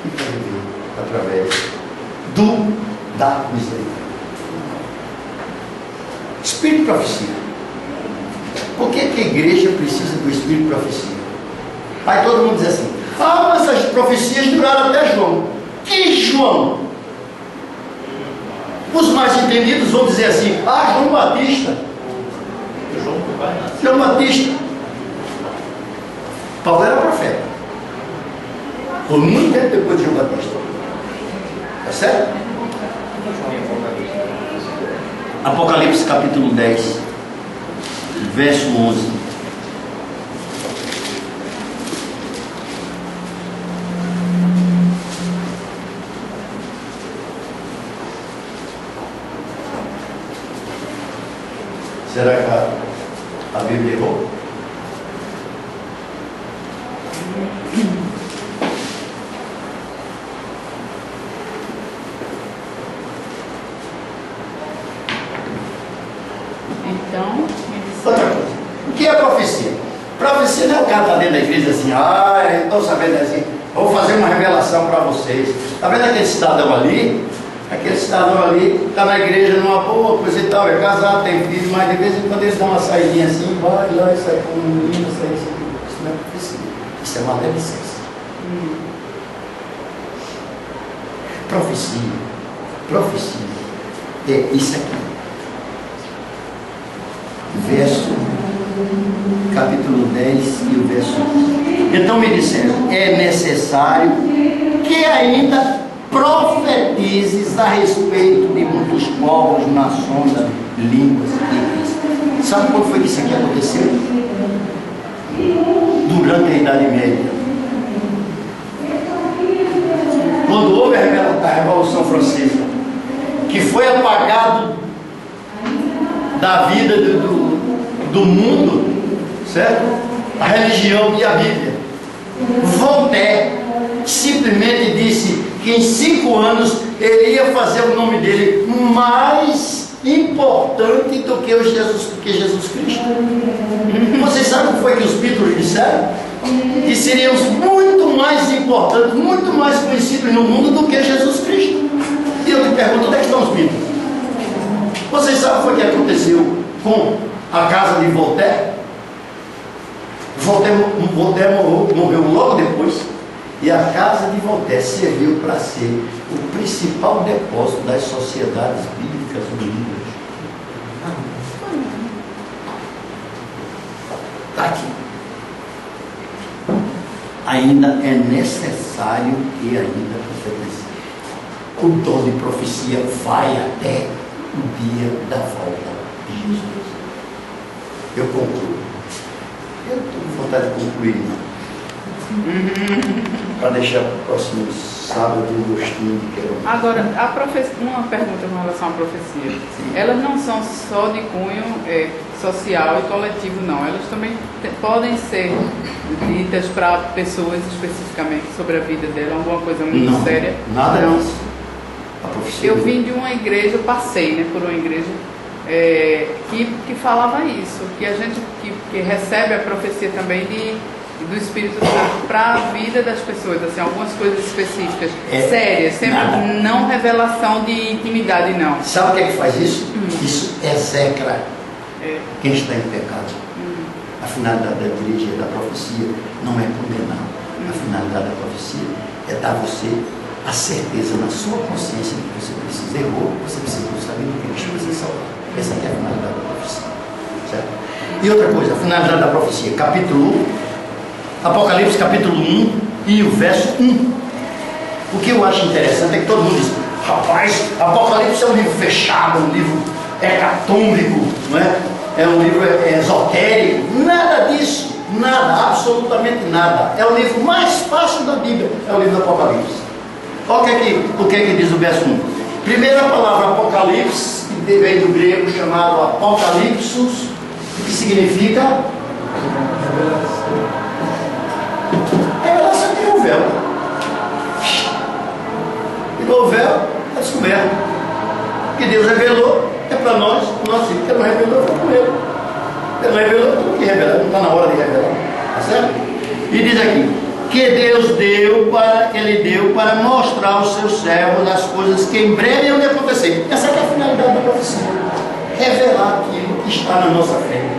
Speaker 1: e vai viver através da misericórdia. Espírito de profecia. Por que a igreja precisa do Espírito de profecia? Aí todo mundo diz assim: mas essas profecias duraram até João. Que João? Os mais entendidos vão dizer assim: João Batista. João Batista. Paulo era profeta. Foi muito tempo depois de João Batista. Tá certo? Apocalipse capítulo 10, verso 11. Será que a Bíblia errou?
Speaker 7: Então,
Speaker 1: outra coisa, o que é profecia? Profecia não é o cara estar dentro da igreja assim: eu estou sabendo assim, vou fazer uma revelação para vocês. Está vendo aquele cidadão ali? Aquele cidadão ali está na igreja numa boa coisa e tal, é casado, tem filho, mas de vez em quando eles dão uma saidinha assim, vai lá e sai com um menino, sai assim. Isso não é profecia, isso é maledicência. Profecia é isso aqui. Verso, capítulo 10 e o verso 11. Então me disseram: é necessário que ainda profetizes a respeito de muitos povos, na sonda línguas e sabe quando foi que isso aqui aconteceu? Durante a Idade Média. Quando houve a Revolução Francesa, que foi apagado da vida do mundo, certo? A religião e a Bíblia. Voltaire simplesmente disse que em 5 anos ele ia fazer o nome dele mais importante do que Jesus Cristo. Vocês sabem o que foi que os Beatles disseram? Que seríamos muito mais importantes, muito mais conhecidos no mundo do que Jesus Cristo. E eu te pergunto, onde é que estão os Beatles? Vocês sabem o que aconteceu com a casa de Voltaire? Voltaire morreu logo depois, e a casa de Voltaire serviu para ser o principal depósito das sociedades bíblicas unidas. Está aqui. Ainda é necessário que ainda profetize. O dom de profecia vai até o dia da volta de Jesus. Eu concluo. Eu estou com vontade de concluir, não. Para deixar para o próximo sábado um gostinho de quero.
Speaker 7: Agora, uma pergunta com relação à profecia.
Speaker 1: Sim.
Speaker 7: Elas não são só de cunho social e coletivo, não. Elas também podem ser ditas para pessoas especificamente sobre a vida dela, alguma coisa muito
Speaker 1: Não,
Speaker 7: séria.
Speaker 1: nada
Speaker 7: Não.
Speaker 1: disso. A profecia.
Speaker 7: Eu vim de uma igreja, passei por uma igreja que falava isso, que a gente que recebe a profecia também do Espírito Santo para a vida das pessoas, assim, algumas coisas específicas, sérias, sempre
Speaker 1: nada.
Speaker 7: não revelação de intimidade, não.
Speaker 1: Sabe o que é que faz isso? Isso execra quem está em pecado. A finalidade da igreja e da profecia não é condenar. A finalidade da profecia é dar você a certeza na sua consciência de que você precisa errar, você precisa buscar em Cristo, você salvar. Essa é a finalidade da profecia. Certo? E outra coisa, a finalidade da profecia, Apocalipse capítulo 1 e o verso 1. O que eu acho interessante é que todo mundo diz, rapaz, Apocalipse é um livro fechado, um livro hecatômbico, não é? É um livro esotérico. Nada disso, nada, absolutamente nada. É o livro mais fácil da Bíblia, é o livro do Apocalipse. Olha o que é que diz o verso 1. Primeira palavra Apocalipse, que vem do grego chamado Apocalipsus, que significa revelação. Tirou o véu. Tirou o véu, está descoberto. O que Deus revelou é para nós, o nosso filho, que ele não revelou, foi com ele. Ele não revelou, tudo que revelar, não está na hora de revelar. Está certo? E diz aqui, que ele deu para mostrar aos seus servos as coisas que em breve iam acontecer. Essa é a finalidade da profecia. Revelar aquilo que está na nossa frente.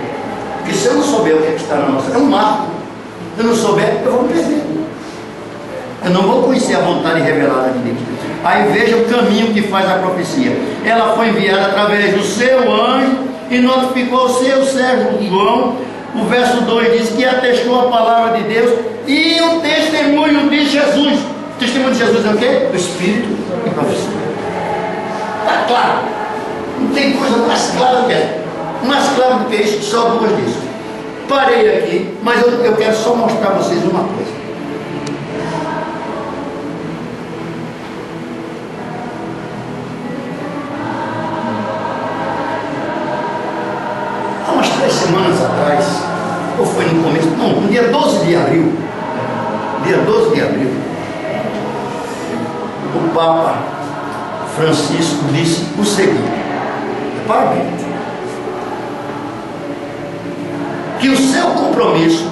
Speaker 1: Porque se eu não souber o que está na nossa frente, é um marco. Se eu não souber, eu vou me perder. Eu não vou conhecer a vontade revelada de Deus. Aí veja o caminho que faz a profecia. Ela foi enviada através do seu anjo e notificou ao seu servo João. O verso 2 diz que atestou a palavra de Deus e o testemunho de Jesus. O testemunho de Jesus é o quê? O Espírito e profecia. Está claro. Não tem coisa mais clara que essa. Mais claro do que isso, só duas disso. Parei aqui, mas eu quero só mostrar a vocês uma coisa. Há umas 3 semanas atrás, ou foi no começo, não, no dia 12 de abril, o Papa Francisco disse o seguinte, repara bem, que o seu compromisso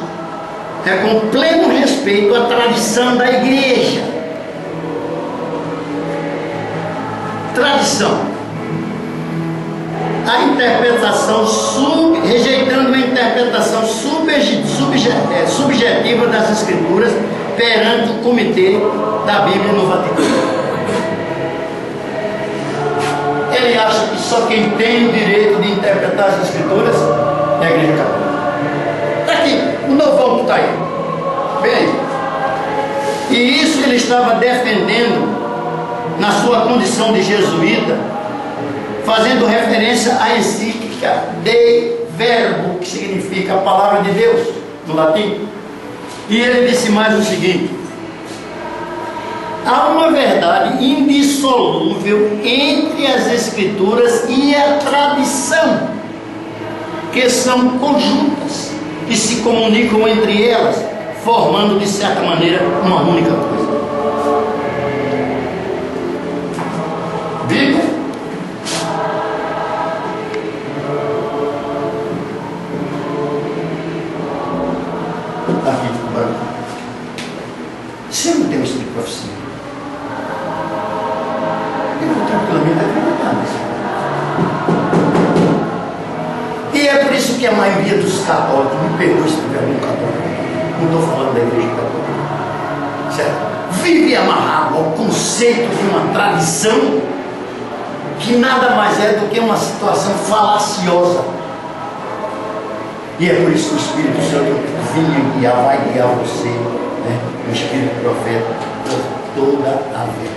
Speaker 1: é com pleno respeito à tradição da igreja. Tradição. A interpretação rejeitando a interpretação subjetiva das Escrituras perante o Comitê da Bíblia no Vaticano. Ele acha que só quem tem o direito de interpretar as Escrituras é a Igreja Católica. Está aqui, o novão que está aí. Vem aí. E isso ele estava defendendo na sua condição de jesuíta, fazendo referência à encíclica Dei Verbo, que significa a palavra de Deus, no latim. E ele disse mais o seguinte: há uma verdade indissolúvel entre as Escrituras e a tradição, que são conjuntas e se comunicam entre elas, formando de certa maneira uma única coisa. Bíblia. Aqui, agora. Você não tem um espírito de profecia? Eu vou tranquilamente acreditar nisso. E é por isso que a maioria dos católicos, me perdoe se tiver algum católico, não estou falando da igreja católica, certo? Vive amarrado ao conceito de uma tradição que nada mais é do que uma situação falaciosa. E é por isso que o Espírito Santo vinha guiar, vai guiar você, né? O Espírito Profeta, por toda a verdade.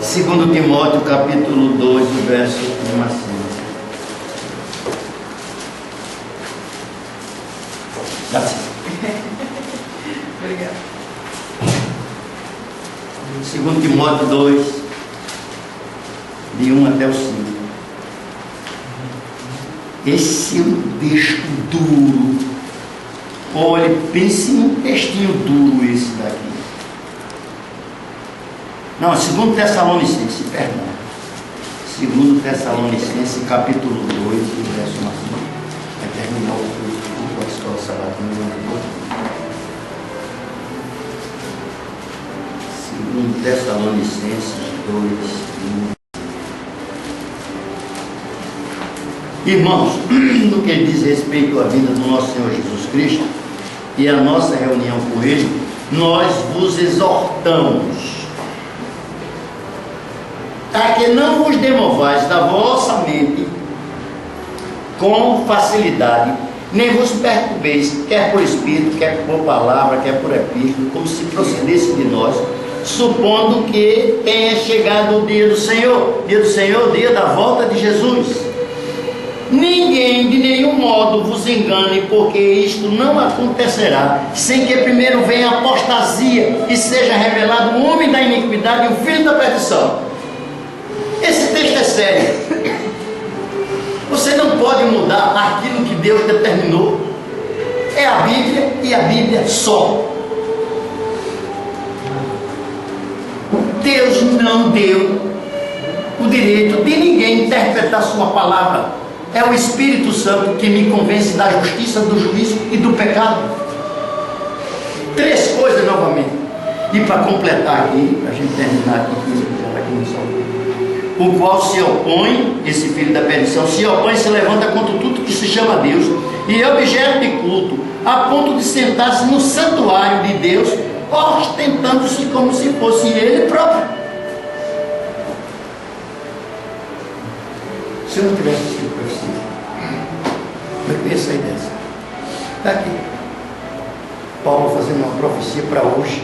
Speaker 1: Segundo Timóteo, capítulo 2, verso 1 a 5. Dá certo.
Speaker 7: Obrigada.
Speaker 1: Segundo Timóteo 2, de 1 até o 5. Esse é um texto duro. Olha, pense em um textinho duro esse daqui. Não, 2 Tessalonicenses, perdão. 2 Tessalonicenses, capítulo 2, verso 1 a 5. Vai terminar o culto da escola sabatina. 2 Tessalonicenses 2, 1. Irmãos, no que diz respeito à vida do nosso Senhor Jesus Cristo e a nossa reunião com Ele, nós vos exortamos a que não vos demovais da vossa mente com facilidade, nem vos perturbeis, quer por espírito, quer por palavra, quer por epístola, como se procedesse de nós, supondo que tenha chegado o dia do Senhor, o dia da volta de Jesus. Ninguém de nenhum modo vos engane, porque isto não acontecerá sem que primeiro venha a apostasia e seja revelado o homem da iniquidade e o filho da perdição. Esse texto é sério. Você não pode mudar aquilo que Deus determinou. É a Bíblia e a Bíblia só. Deus não deu o direito de ninguém interpretar sua palavra. É o Espírito Santo que me convence da justiça, do juízo e do pecado. 3 coisas novamente. E para completar aqui, para a gente terminar aqui, já está aqui no salmo. O qual se opõe, esse filho da perdição, se opõe e se levanta contra tudo que se chama Deus, e é objeto de culto, a ponto de sentar-se no santuário de Deus, ostentando-se como se fosse ele próprio. Se eu não tivesse sido profecia, eu ia sair dessa. Está aqui. Paulo fazendo uma profecia para hoje.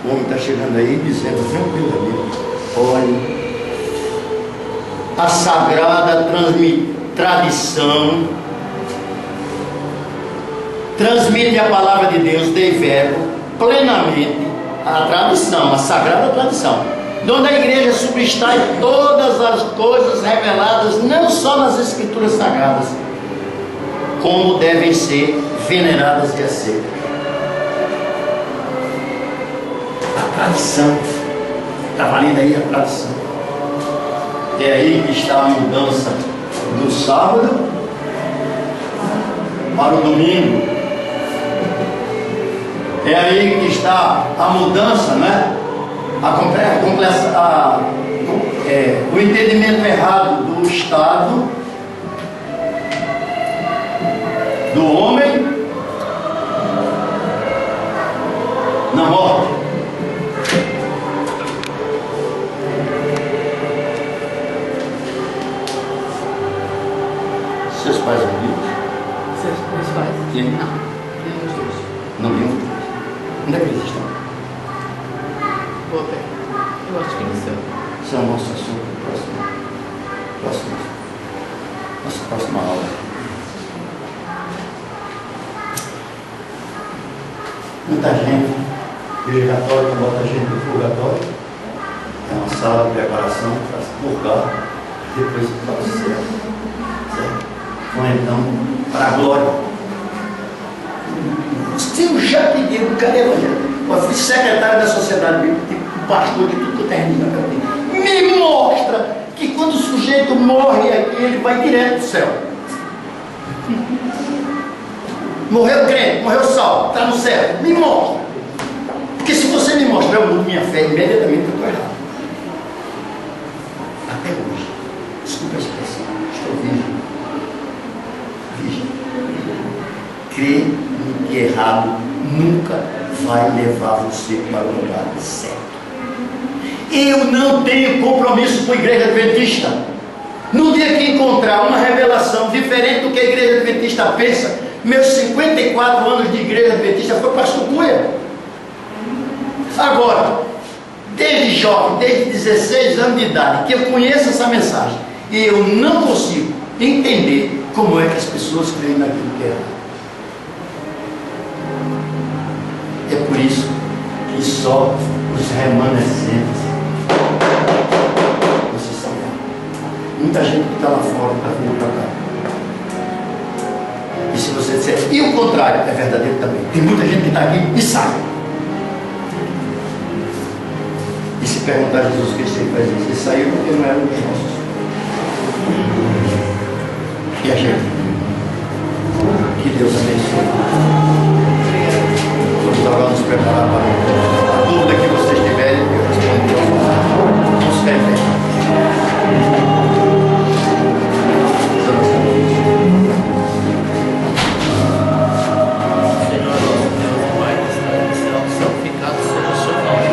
Speaker 1: O homem está chegando aí dizendo tranquilamente: olha, a sagrada tradição transmite a palavra de Deus, Dei Verbo, plenamente, a tradição, a sagrada tradição, onde a igreja subtrai todas as coisas reveladas, não só nas escrituras sagradas, como devem ser veneradas e aceitas. A tradição, está valendo aí a tradição. É aí que está a mudança do sábado para o domingo. É aí que está a mudança, né? O entendimento errado do Estado, do homem, na morte. Seus pais são vivos?
Speaker 7: Seus pais?
Speaker 1: Sim.
Speaker 7: Não, nenhum dos dois.
Speaker 1: Não vivos? Onde é que eles estão?
Speaker 7: Boa pergunta. Eu acho que no céu.
Speaker 1: Esse é o nosso assunto nossa próxima aula. Muita gente, igreja católica bota a gente no purgatório, é uma sala de preparação para se purgar, depois para o céu, certo? Ou então para a glória. Se eu já pedi, cadê o evangelho? Eu fui secretário da sociedade bíblica, tipo pastor de tudo que eu termino na cabeça. Me mostra que quando o sujeito morre aqui, ele vai direto do céu. Morreu crente, morreu salvo, está no céu. Me mostra. Porque se você me mostrar, eu mudo minha fé imediatamente, eu estou errado. Até hoje. Desculpa a expressão. Estou virgem. Virgem. Crer no que é errado nunca vai levar você para o lugar certo. Eu não tenho compromisso com a igreja adventista. No dia que encontrar uma revelação diferente do que a igreja adventista pensa, meus 54 anos de igreja adventista foi pastor Cunha. Agora, desde jovem, desde 16 anos de idade, que eu conheço essa mensagem, e eu não consigo entender como é que as pessoas creem naquilo que é errado. É por isso que só os remanescentes vocês são lá. Muita gente que está lá fora está vindo para cá. E se você disser, e o contrário, é verdadeiro também. Tem muita gente que está aqui e sai. E se perguntar a Jesus Cristo, ele vai dizer, ele saiu porque não era um dos nossos. E a gente? Que Deus abençoe. Vamos agora nos preparar para a dúvida que vocês tiverem, eu respondo. Vamos ver.
Speaker 2: Senhor nosso Deus, Pai que está no céu, santificado seja o seu nome.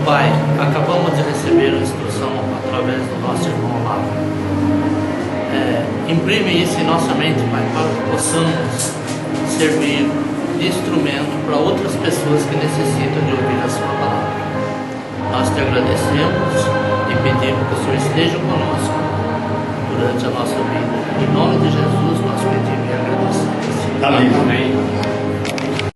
Speaker 2: Pai, acabamos de receber a instrução através do nosso irmão Olavo. Imprime isso em nossa mente, Pai, para que possamos servir de instrumento para outras pessoas que necessitam de ouvir a sua palavra. Nós te agradecemos e pedimos que o Senhor esteja conosco durante a nossa vida. Em nome de Jesus nós pedimos e agradecemos.
Speaker 1: Amém.
Speaker 2: Amém.